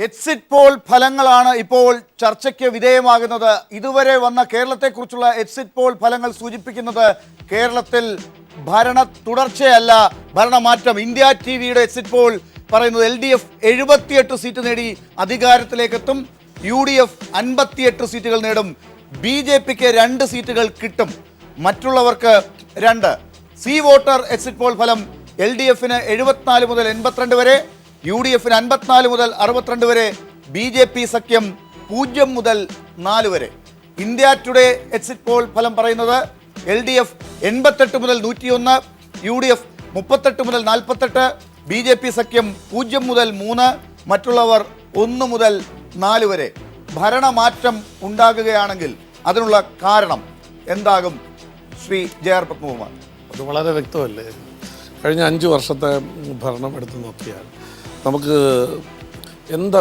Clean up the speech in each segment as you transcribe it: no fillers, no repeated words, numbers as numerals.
Exit poll ഫലങ്ങളാണ് ഇപ്പോൾ ചർച്ചയ്ക്ക് വിധേയമാകുന്നത്. ഇതുവരെ വന്ന കേരളത്തെക്കുറിച്ചുള്ള എക്സിറ്റ് പോൾ ഫലങ്ങൾ സൂചിപ്പിക്കുന്നത് കേരളത്തിൽ ഭരണ തുടർച്ചയല്ല, ഭരണമാറ്റം. ഇന്ത്യ ടിവിയുടെ എക്സിറ്റ് പോൾ പറയുന്നത് LDF 78 സീറ്റ് നേടി അധികാരത്തിലേക്കെത്തും, UDF 58 സീറ്റുകൾ നേടും, BJPക്ക് 2 സീറ്റുകൾ കിട്ടും, മറ്റുള്ളവർക്ക് 2. സി വോട്ടർ എക്സിറ്റ് പോൾ ഫലം LDFന് 74 മുതൽ 82 വരെ, UDFന് 54 മുതൽ 62 വരെ, BJP സഖ്യം 0 മുതൽ 4 വരെ. ഇന്ത്യ ടുഡേ എക്സിറ്റ് പോൾ ഫലം പറയുന്നത് LDF 88 മുതൽ 101, UDF 38 മുതൽ 48, BJP സഖ്യം 0 മുതൽ 3, മറ്റുള്ളവർ 1 മുതൽ 4 വരെ. ഭരണമാറ്റം ഉണ്ടാകുകയാണെങ്കിൽ അതിനുള്ള കാരണം എന്താകും? ശ്രീ JR പത്മകുമാർ. അത് വളരെ വ്യക്തമല്ലേ. കഴിഞ്ഞ 5 വർഷത്തെ ഭരണം എടുത്തു നോക്കിയാൽ നമുക്ക് എന്താ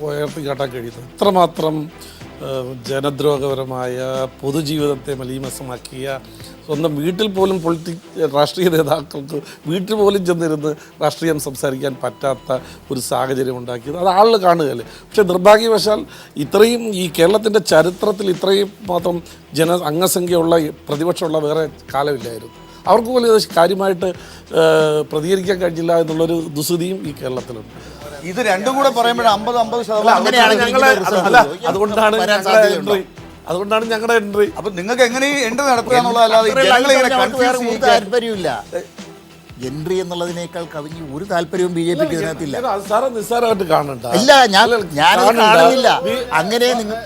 ഉയർത്തി കാട്ടാൻ കഴിയുന്നത്? ഇത്രമാത്രം ജനദ്രോഹപരമായ പൊതുജീവിതത്തെ മലീമസമാക്കിയ, സ്വന്തം വീട്ടിൽ പോലും രാഷ്ട്രീയ നേതാക്കൾക്ക് വീട്ടിൽ പോലും ചെന്നിരുന്ന് രാഷ്ട്രീയം സംസാരിക്കാൻ പറ്റാത്ത ഒരു സാഹചര്യം ഉണ്ടാക്കിയത് അത് ആളുകൾ കാണുകയല്ലേ. പക്ഷേ നിർഭാഗ്യവശാൽ ഇത്രയും ഈ കേരളത്തിൻ്റെ ചരിത്രത്തിൽ ഇത്രയും മാത്രം അംഗസംഖ്യയുള്ള പ്രതിപക്ഷമുള്ള വേറെ കാലമില്ലായിരുന്നു. അവർക്ക് പോലും ഇത് കാര്യമായിട്ട് പ്രതികരിക്കാൻ കഴിഞ്ഞില്ല എന്നുള്ളൊരു ദുസ്ഥിതിയും ഈ കേരളത്തിലുണ്ട്. ഇത് രണ്ടും കൂടെ പറയുമ്പോൾ 50% അതുകൊണ്ടാണ് ഞങ്ങളുടെ എൻട്രി. അപ്പൊ നിങ്ങൾക്ക് എങ്ങനെ എൻട്രി നടത്തുക എന്നുള്ളതല്ലാതെ താല്പര്യമില്ല. എൻട്രി എന്നുള്ളതിനേക്കാൾ കവിഞ്ഞ് ഒരു താല്പര്യവും BJPക്ക് ഇതിനകത്തില്ല. സാറ് നിസ്സാരമായിട്ട് കാണണ്ട. ഇല്ല, ഞാൻ കാണുന്നില്ല. അങ്ങനെ നിങ്ങൾ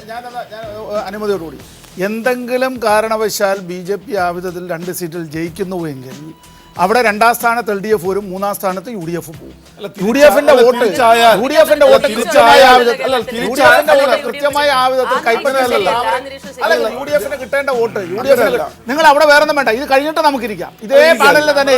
അനുമതിയോടുകൂടി എന്തെങ്കിലും കാരണവശാൽ BJP ആ വിധത്തിൽ 2 സീറ്റിൽ ജയിക്കുന്നുവെങ്കിൽ അവിടെ 2ാം സ്ഥാനത്ത് LDF വരും, 3ാം സ്ഥാനത്ത് UDF പോകും. UDFന്റെ വോട്ട് കൃത്യമായ ആ വിധത്തിൽ കൈപ്പറ്റുന്നതല്ല. UDFന് കിട്ടേണ്ട വോട്ട് നിങ്ങൾ അവിടെ വേറൊന്നും വേണ്ട. ഇത് കഴിഞ്ഞിട്ട് നമുക്കിരിക്കാം, ഇതേ പാനലിൽ തന്നെ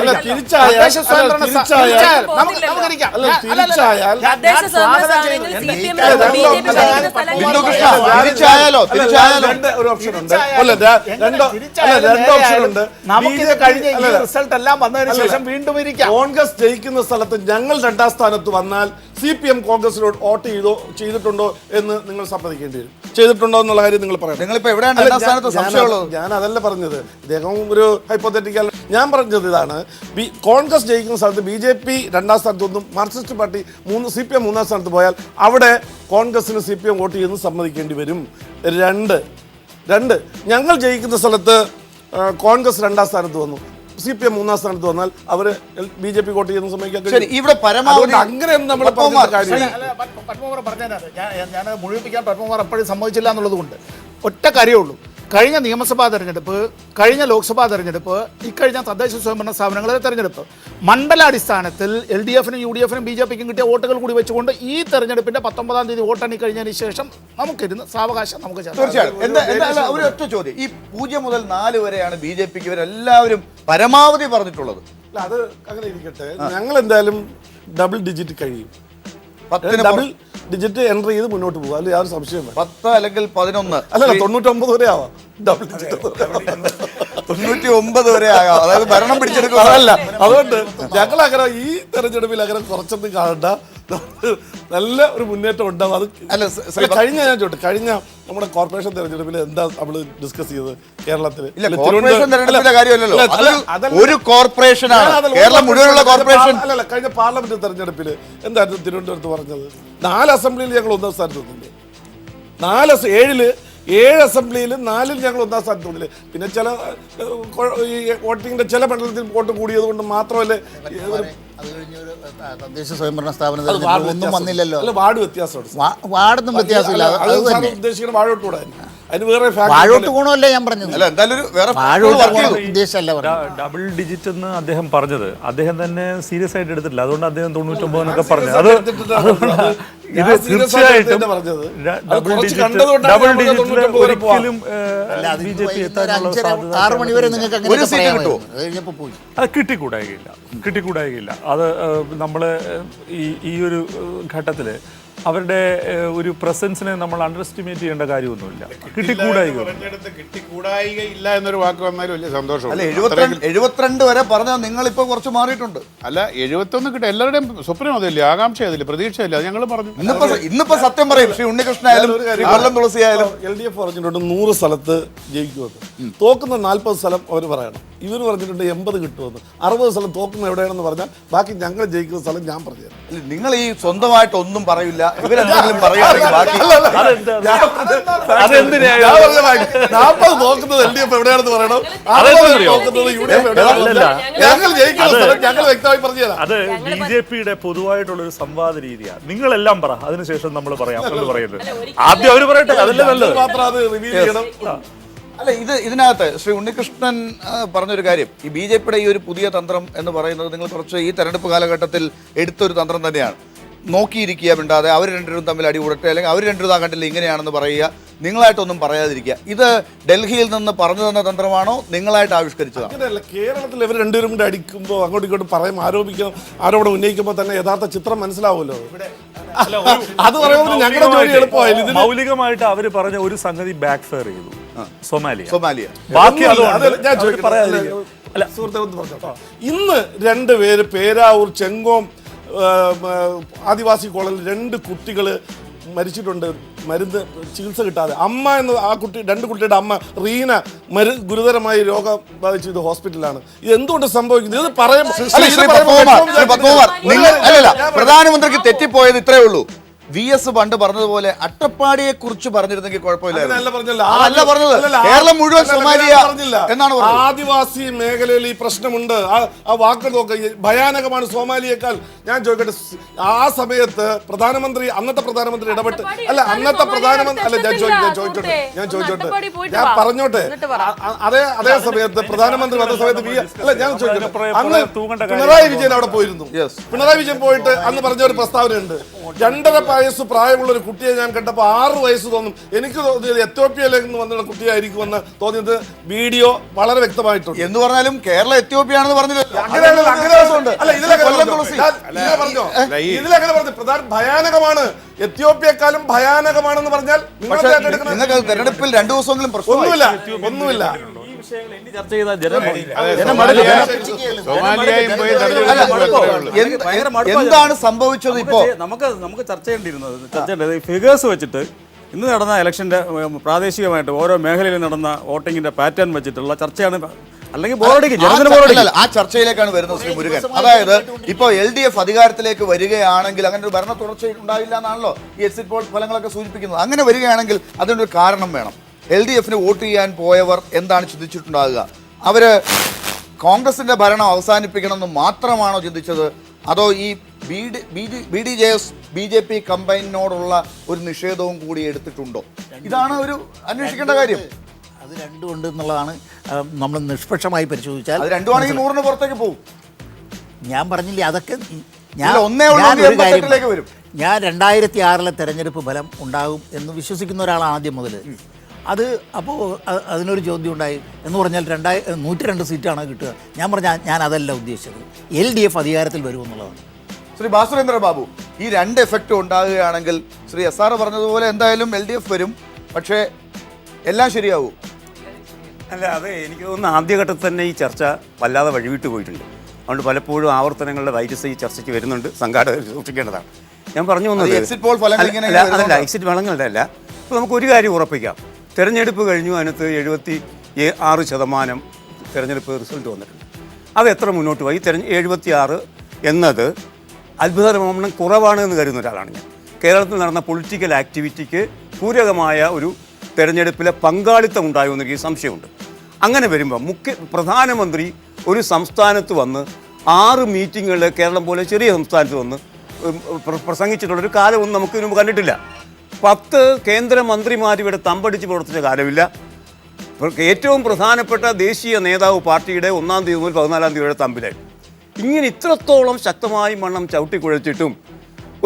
നമുക്കിത് കഴിഞ്ഞ റിസൾട്ട് എല്ലാം വന്നതിന് ശേഷം വീണ്ടും ഇരിക്കാം. കോൺഗ്രസ് ജയിക്കുന്ന സ്ഥലത്ത് ഞങ്ങൾ 2ാം സ്ഥാനത്ത് വന്നാൽ CPM കോൺഗ്രസിനോട് വോട്ട് ചെയ്തിട്ടുണ്ടോ എന്ന് നിങ്ങൾ സമ്മതിക്കേണ്ടി വരും. ചെയ്തിട്ടുണ്ടോ എന്നുള്ള കാര്യം നിങ്ങൾ പറയണം. ഞാൻ അതല്ല പറഞ്ഞത്, ഇദ്ദേഹം ഒരു ഹൈപ്പോത്തറ്റിക്കൽ. ഞാൻ പറഞ്ഞത് ഇതാണ്, കോൺഗ്രസ് ജയിക്കുന്ന സ്ഥലത്ത് BJP 2ാം സ്ഥാനത്ത് ഒന്നും മാർക്സിസ്റ്റ് പാർട്ടി CPM 3ാം സ്ഥാനത്ത് പോയാൽ അവിടെ കോൺഗ്രസിന് CPM വോട്ട് ചെയ്യുന്നത് സമ്മതിക്കേണ്ടി വരും. 2 ഞങ്ങൾ ജയിക്കുന്ന സ്ഥലത്ത് കോൺഗ്രസ് 2ാം സ്ഥാനത്ത് വന്നു, CPM 3ാം സ്ഥാനത്ത് വന്നാൽ അവര് BJP വോട്ട് ചെയ്യുന്ന സമ്മതിക്കാൻ അങ്ങനെയൊന്നും നമ്മൾ പത്മകുമാർ പറഞ്ഞതിനകത്ത് ഞാൻ മുഴുവിപ്പിക്കാൻ പത്മകുമാർ എപ്പോഴും സമ്മതിച്ചില്ല എന്നുള്ളത് കൊണ്ട് ഒറ്റ കാര്യമുള്ളൂ. കഴിഞ്ഞ നിയമസഭാ തെരഞ്ഞെടുപ്പ്, കഴിഞ്ഞ ലോക്സഭാ തെരഞ്ഞെടുപ്പ്, ഇക്കഴിഞ്ഞ തദ്ദേശ സ്വയംഭരണ സ്ഥാപനങ്ങളിലെ തെരഞ്ഞെടുപ്പ്, മണ്ഡലാടിസ്ഥാനത്തിൽ LDFനും UDFനും BJPക്കും കിട്ടിയ വോട്ടുകൾ കൂടി വെച്ചുകൊണ്ട് ഈ തെരഞ്ഞെടുപ്പിന്റെ 19ാം തീയതി വോട്ടെണ്ണി കഴിഞ്ഞതിന് ശേഷം നമുക്കിരുന്ന് സാവകാശം നമുക്ക് തീർച്ചയായും ഒരു ഒറ്റ ചോദ്യം. ഈ 0 മുതൽ 4 വരെയാണ് BJPക്ക് ഇവരെല്ലാവരും പരമാവധി പറഞ്ഞിട്ടുള്ളത്. അത് അങ്ങനെ ഇരിക്കട്ടെ, ഞങ്ങൾ എന്തായാലും ഡബിൾ ഡിജിറ്റ് കഴിയും. 10 ഡിജിറ്റ് എൻട്രി ചെയ്ത് മുന്നോട്ട് പോകും. അതിൽ യാതൊരു സംശയം 10 അല്ലെങ്കിൽ 11 അല്ല 99 വരെ ആവാം. ഡബിൾ ഡിജിറ്റ് 99 വരെ ആകാം. അതായത് ഭരണം പിടിച്ചെടുക്കുക. അതല്ല, അതുകൊണ്ട് ഞങ്ങൾ അങ്ങനെ ഈ തെരഞ്ഞെടുപ്പിൽ അങ്ങനെ കുറച്ചൊന്നും കാണണ്ട, നല്ല ഒരു മുന്നേറ്റം ഉണ്ടാവും. അത് കഴിഞ്ഞ നമ്മുടെ കോർപ്പറേഷൻ തെരഞ്ഞെടുപ്പിൽ എന്താ നമ്മൾ ഡിസ്കസ് ചെയ്തത് കേരളത്തിൽ? ഒരു കോർപ്പറേഷനാണ് കേരളം മുഴുവനുള്ള കോർപ്പറേഷൻ. അല്ലല്ല, കഴിഞ്ഞ പാർലമെന്റ് തെരഞ്ഞെടുപ്പിൽ എന്തായിരുന്നു തിരുവനന്തപുരത്ത് പറഞ്ഞത്? 4 അസംബ്ലിയിൽ ഞങ്ങൾ 1ാം സ്ഥാനത്ത് നിന്നില്ലേ? 7 അസംബ്ലിയിൽ 4-ൽ ഞങ്ങൾ 1ാം സ്ഥാനത്ത് നിന്നില്ലേ? പിന്നെ ചില വോട്ടിങ്ങിന്റെ ചില മണ്ഡലത്തിൽ വോട്ട് കൂടിയത് കൊണ്ട് മാത്രമല്ലേ തദ്ദേശ സ്വയംഭരണ സ്ഥാപനത്തിൽ ഒന്നും വന്നില്ലല്ലോ. വാർഡ് വ്യത്യാസമുണ്ട്. വാർഡൊന്നും വ്യത്യാസമില്ല. ഉദ്ദേശിക്കുന്ന വാഴോട്ട് അതിന് വേറെ വാഴോട്ട് ഗുണമല്ലേ ഞാൻ പറഞ്ഞത്. ഡബിൾ ഡിജിറ്റ് എന്ന് അദ്ദേഹം പറഞ്ഞത് അദ്ദേഹം തന്നെ സീരിയസ് ആയിട്ട് എടുത്തിട്ടില്ല. അതുകൊണ്ട് അദ്ദേഹം 99 എന്നൊക്കെ പറഞ്ഞു. അത് ഇത് തീർച്ചയായിട്ടും ഡബിൾ ഡിജിറ്റിൽ ഒരിക്കലും BJP എത്താനുള്ള സാധ്യത 6 മണി വരെ നിങ്ങൾക്ക് അത് കിട്ടിക്കൂടായില്ല. അത് നമ്മൾ ഈ ഒരു ഘട്ടത്തിൽ അവരുടെ ഒരു പ്രസൻസിനെ നമ്മൾ അണ്ടർ എസ്റ്റിമേറ്റ് ചെയ്യേണ്ട കാര്യമൊന്നുമില്ല. കിട്ടിക്കൂടായിക ഇല്ല എന്നൊരു വാക്ക് വന്നാലും വലിയ സന്തോഷം. അല്ല 72 വരെ പറഞ്ഞാൽ നിങ്ങളിപ്പോ കുറച്ച് മാറിയിട്ടുണ്ട്. അല്ല 71 കിട്ടും. എല്ലാവരുടെയും സ്വപ്നം അതല്ലേ, ആകാംക്ഷ അതില്ല, പ്രതീക്ഷയില്ല. അത് ഞങ്ങൾ പറഞ്ഞു. ഇന്നിപ്പോ സത്യം പറയും ശ്രീ ഉണ്ണികൃഷ്ണനായാലും കൊല്ലം തുളസിയായാലും LDF പറഞ്ഞിട്ടുണ്ട് 100 സ്ഥലത്ത് ജയിക്കുമെന്ന്. തോക്കുന്ന 40 സ്ഥലം അവർ പറയണം. ഇവർ പറഞ്ഞിട്ടുണ്ട് 80 കിട്ടുമെന്ന്. 60 സ്ഥലം തോക്കുന്ന എവിടെയാണെന്ന് പറഞ്ഞാൽ ബാക്കി ഞങ്ങൾ ജയിക്കുന്ന സ്ഥലം ഞാൻ പറഞ്ഞു തരാം. നിങ്ങൾ ഈ സ്വന്തമായിട്ട് ഒന്നും പറയില്ല, ഇവരെന്തെങ്കിലും പറയുകയാണെങ്കിൽ ബാക്കി 40 തോക്കുന്നത് LDF എവിടെയാണെന്ന് പറയണം, 60 തോക്കുന്നത് UDF എവിടെയാണെന്ന് ഞങ്ങൾ ജയിക്കുന്ന സ്ഥലം ഞങ്ങൾ വ്യക്തമായി പറഞ്ഞു തരാം. അത് BJP-യുടെ പൊതുവായിട്ടുള്ള ഒരു സംവാദ രീതിയാണ്. നിങ്ങളെല്ലാം പറ, അതിനുശേഷം നമ്മൾ പറയാം എന്ന് പറയുന്നത്. ആദ്യം അവർ പറയട്ടെ, അതല്ലേ നല്ലത്. മാത്രം അത് റിവീൽ ചെയ്യണം. അല്ല ഇതിനകത്ത് ശ്രീ ഉണ്ണികൃഷ്ണൻ പറഞ്ഞൊരു കാര്യം, ഈ BJP-യുടെ ഈ ഒരു പുതിയ തന്ത്രം എന്ന് പറയുന്നത് നിങ്ങൾ കുറച്ച് ഈ തെരഞ്ഞെടുപ്പ് കാലഘട്ടത്തിൽ എടുത്തൊരു തന്ത്രം തന്നെയാണ്. നോക്കിയിരിക്കുക, മിണ്ടാതെ അവർ രണ്ടുപേരും തമ്മിൽ അടികൂടട്ടെ, അല്ലെങ്കിൽ അവർ രണ്ടുപേരും കണ്ടില്ല ഇങ്ങനെയാണെന്ന് പറയുക, നിങ്ങളായിട്ടൊന്നും പറയാതിരിക്കുക. ഇത് ഡൽഹിയിൽ നിന്ന് പറഞ്ഞു തന്ന തന്ത്രമാണോ, നിങ്ങളായിട്ട് ആവിഷ്കരിച്ചതാണ്? അങ്ങനെയല്ല, കേരളത്തിൽ ഇവർ രണ്ടുപേരും കൂടെ അടിക്കുമ്പോൾ അങ്ങോട്ടും ഇങ്ങോട്ടും പറയും, ആരോപണം ഉന്നയിക്കുമ്പോൾ തന്നെ യഥാർത്ഥ ചിത്രം മനസ്സിലാവുമല്ലോ. അത് പറയുമ്പോൾ ഞങ്ങളുടെ ജോലി എളുപ്പമായില്ല. മൗലികമായിട്ട് അവർ പറഞ്ഞ ഒരു സംഗതി ബാക്ക് ഫയർ ചെയ്തു, സൊമാലിയ. ബാക്കി ഞാൻ ഇന്ന് 2 പേര് പേരാവൂർ ചെങ്കോം ആദിവാസി കോളനിയിൽ 2 കുട്ടികൾ മരിച്ചിട്ടുണ്ട്, മരുന്ന് ചികിത്സ കിട്ടാതെ. അമ്മ എന്ന് ആ കുട്ടി, 2 കുട്ടിയുടെ അമ്മ റീന ഗുരുതരമായി രോഗം ബാധിച്ച് ഇത് ഹോസ്പിറ്റലാണ്. ഇത് എന്തുകൊണ്ട് സംഭവിക്കുന്നത്? ഇത് പ്രധാനമന്ത്രിക്ക് തെറ്റിപ്പോയത് ഇത്രേ ഉള്ളൂ. VS പണ്ട് പറഞ്ഞതുപോലെ അട്ടപ്പാടിയെ കുറിച്ച് പറഞ്ഞിരുന്നെങ്കിൽ കുഴപ്പമില്ല. കേരളം മുഴുവൻ സൊമാലിയ എന്നാണ് പറഞ്ഞത്. ആദിവാസി മേഖലയിൽ ഈ പ്രശ്നമുണ്ട്. ആ വാക്ക് നോക്ക, ഭയാനകമാണ് സോമാലിയേക്കാൾ. ഞാൻ ചോദിക്കട്ടെ, ആ സമയത്ത് അന്നത്തെ പ്രധാനമന്ത്രി ഇടപെട്ട്, അന്നത്തെ പ്രധാനമന്ത്രി ഞാൻ ചോദിച്ചോട്ടെ ഞാൻ പറഞ്ഞോട്ടെ, അതേ സമയത്ത് പ്രധാനമന്ത്രി വന്ന സമയത്ത് ഞാൻ ചോദിക്കട്ടെ, അന്ന് പിണറായി വിജയൻ അവിടെ പോയിരുന്നു. പിണറായി വിജയൻ പോയിട്ട് അന്ന് പറഞ്ഞ ഒരു പ്രസ്താവനയുണ്ട്, 2.5 വയസ്സ് പ്രായമുള്ള ഒരു കുട്ടിയെ ഞാൻ കണ്ടപ്പോൾ 6 വയസ്സ് തോന്നും. എനിക്ക് തോന്നിയത് എത്യോപ്യയിലേക്ക് നിന്ന് വന്ന കുട്ടിയായിരിക്കുമെന്ന് തോന്നിയത് വീഡിയോ വളരെ വ്യക്തമായിട്ടുണ്ട്. എന്ന് പറഞ്ഞാലും കേരളം എത്യോപ്യയാണെന്ന് പറഞ്ഞില്ല. ഇതിലങ്ങനെ പറഞ്ഞു, ഭയാനകമാണ്, എത്യോപ്യക്കാളും ഭയാനകമാണെന്ന് പറഞ്ഞാൽ നിങ്ങൾക്ക് തെരഞ്ഞെടുപ്പിൽ 2 ദിവസമെങ്കിലും ഒന്നുമില്ല. എന്താണ് സംഭവിച്ചത്? ഇപ്പോ നമുക്ക് ചർച്ച ചെയ്യേണ്ടത് ഫിഗേഴ്സ് വെച്ചിട്ട് ഇന്ന് നടന്ന ഇലക്ഷന്റെ പ്രാദേശികമായിട്ട് ഓരോ മേഖലയിൽ നടന്ന വോട്ടിങ്ങിന്റെ പാറ്റേൺ വെച്ചിട്ടുള്ള ചർച്ചയാണ്. അല്ലെങ്കിൽ ആ ചർച്ചയിലേക്കാണ് വരുന്നത് ശ്രീ മുരുകൻ. അതായത് ഇപ്പോൾ LDF അധികാരത്തിലേക്ക് വരികയാണെങ്കിൽ അങ്ങനെ ഒരു ഭരണ തുടർച്ച ഉണ്ടായില്ല എന്നാണല്ലോ ഈ എക്സിറ്റ് പോൾ ഫലങ്ങളൊക്കെ സൂചിപ്പിക്കുന്നത്. അങ്ങനെ വരികയാണെങ്കിൽ അതിനൊരു കാരണം വേണം. LDF-ന് വോട്ട് ചെയ്യാൻ പോയവർ എന്താണ് ചിന്തിച്ചിട്ടുണ്ടാകുക? അവര് കോൺഗ്രസിന്റെ ഭരണം അവസാനിപ്പിക്കണമെന്ന് മാത്രമാണോ ചിന്തിച്ചത്, അതോ ഈ BDJS BJP കമ്പൈനോടുള്ള ഒരു നിഷേധവും കൂടി എടുത്തിട്ടുണ്ടോ? ഇതാണ് ഒരു അന്വേഷിക്കേണ്ട കാര്യം. അത് രണ്ടും ഉണ്ട് എന്നുള്ളതാണ് നമ്മൾ നിഷ്പക്ഷമായി പരിശോധിച്ചാൽ. അത് രണ്ടുമാണെങ്കിൽ 100-ന് പുറത്തേക്ക് പോകും. ഞാൻ പറഞ്ഞില്ലേ, അതൊക്കെ ഞാൻ 2006-ലെ തെരഞ്ഞെടുപ്പ് ഫലം ഉണ്ടാകും എന്ന് വിശ്വസിക്കുന്ന ഒരാളാണ് ആദ്യം മുതൽ. അത് അപ്പോൾ അതിനൊരു ചോദ്യം ഉണ്ടായി എന്ന് പറഞ്ഞാൽ 102 സീറ്റാണ് കിട്ടുക. ഞാൻ അതല്ല ഉദ്ദേശിച്ചത്, LDF അധികാരത്തിൽ വരുമെന്നുള്ളതാണ്. ശ്രീ ഭാസുരേന്ദ്ര ബാബു, ഈ 2 എഫക്റ്റ് ഉണ്ടാകുകയാണെങ്കിൽ ശ്രീ SR പറഞ്ഞതുപോലെ എന്തായാലും LDF വരും, പക്ഷേ എല്ലാം ശരിയാവും. അല്ല, അത് എനിക്ക് തോന്നുന്നു ആദ്യഘട്ടത്തിൽ തന്നെ ഈ ചർച്ച വല്ലാതെ വഴിവിട്ട് പോയിട്ടുണ്ട്. അതുകൊണ്ട് പലപ്പോഴും ആവർത്തനങ്ങളുടെ വൈരസ് ഈ ചർച്ചയ്ക്ക് വരുന്നുണ്ട്, സംഘാടകർ സൂക്ഷിക്കേണ്ടതാണ്. ഞാൻ പറഞ്ഞു വന്നത് എക്സിറ്റ് പോൾ ഫലങ്ങൾ അതല്ല, എക്സിറ്റ് ഫലങ്ങളുടെ അല്ല. ഇപ്പോൾ നമുക്കൊരു കാര്യം ഉറപ്പിക്കാം, തെരഞ്ഞെടുപ്പ് കഴിഞ്ഞു, അതിനകത്ത് 76% തെരഞ്ഞെടുപ്പ് റിസൾട്ട് വന്നിട്ടുണ്ട്. അത് എത്ര മുന്നോട്ട് പോയി? 76 എന്നത് അത്ഭുതകരമാണ്, കുറവാണ് എന്ന് കരുതുന്ന ഒരാളാണ് ഞാൻ. കേരളത്തിൽ നടന്ന പൊളിറ്റിക്കൽ ആക്ടിവിറ്റിക്ക് പൂരകമായ ഒരു തെരഞ്ഞെടുപ്പിലെ പങ്കാളിത്തം ഉണ്ടാകുമെന്ന് എനിക്ക് സംശയമുണ്ട്. അങ്ങനെ വരുമ്പോൾ പ്രധാനമന്ത്രി ഒരു സംസ്ഥാനത്ത് വന്ന് 6 മീറ്റിങ്ങുകൾ, കേരളം പോലെ ചെറിയ സംസ്ഥാനത്ത് വന്ന് പ്രസംഗിച്ചിട്ടുള്ളൊരു കാലമൊന്നും നമുക്ക് മുമ്പ് കണ്ടിട്ടില്ല. 10 കേന്ദ്രമന്ത്രിമാർ ഇവിടെ തമ്പടിച്ച് പ്രവർത്തിച്ച കാലമില്ല. ഏറ്റവും പ്രധാനപ്പെട്ട ദേശീയ നേതാവ് പാർട്ടിയുടെ 1-ാം തീയതി മുതൽ 14-ാം തീയതിയുടെ തമ്പിലായി. ഇങ്ങനെ ഇത്രത്തോളം ശക്തമായി മണ്ണം ചവിട്ടിക്കുഴച്ചിട്ടും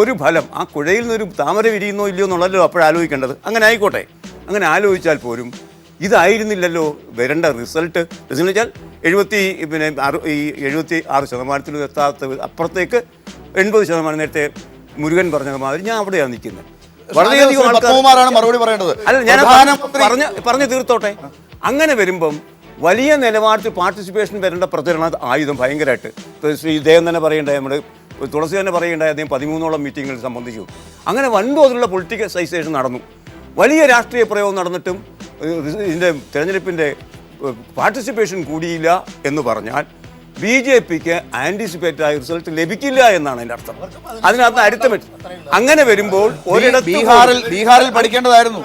ഒരു ഫലം, ആ കുഴയിൽ നിന്നൊരു താമര വിരിയുന്നോ ഇല്ലയോ എന്നുള്ളല്ലോ അപ്പോഴാലോചിക്കേണ്ടത്. അങ്ങനെ ആയിക്കോട്ടെ, അങ്ങനെ ആലോചിച്ചാൽ പോലും ഇതായിരുന്നില്ലല്ലോ വരേണ്ട റിസൾട്ട്. എന്ന് വെച്ചാൽ 76% എത്താത്ത അപ്പുറത്തേക്ക് 80% നേരത്തെ മുരുകൻ പറഞ്ഞ മാതിരി ഞാൻ അവിടെയാണ് നിൽക്കുന്നത്. പത്മകുമാറാണ് മറുപടി പറയേണ്ടത്. അല്ല, ഞാൻ പറഞ്ഞു തീർത്തോട്ടെ. അങ്ങനെ വരുമ്പം വലിയ നിലവാരത്തിൽ പാർട്ടിസിപ്പേഷൻ വരേണ്ട പ്രചരണ ആയുധം ഭയങ്കരമായിട്ട് ശ്രീ ഇദ്ദേഹം തന്നെ പറയേണ്ടത്, നമ്മുടെ തുളസി തന്നെ പറയേണ്ടത്, അദ്ദേഹം 13ഓളം മീറ്റിങ്ങുകൾ സംബന്ധിച്ചു. അങ്ങനെ വൻതോതിലുള്ള പൊളിറ്റിക്കൽ സൈസേഷൻ നടന്നു. വലിയ രാഷ്ട്രീയ പ്രയോഗം നടന്നിട്ടും ഇതിൻ്റെ തെരഞ്ഞെടുപ്പിൻ്റെ പാർട്ടിസിപ്പേഷൻ കൂടിയില്ല എന്ന് പറഞ്ഞാൽ BJPക്ക് ആൻറ്റിസിപ്പേറ്റഡ് ആയ റിസൾട്ട് ലഭിക്കില്ല എന്നാണ് എൻ്റെ അർത്ഥം. അതിനകത്ത് അരിത്തമെറ്റ്. അങ്ങനെ വരുമ്പോൾ ബീഹാറിൽ പഠിക്കേണ്ടതായിരുന്നു.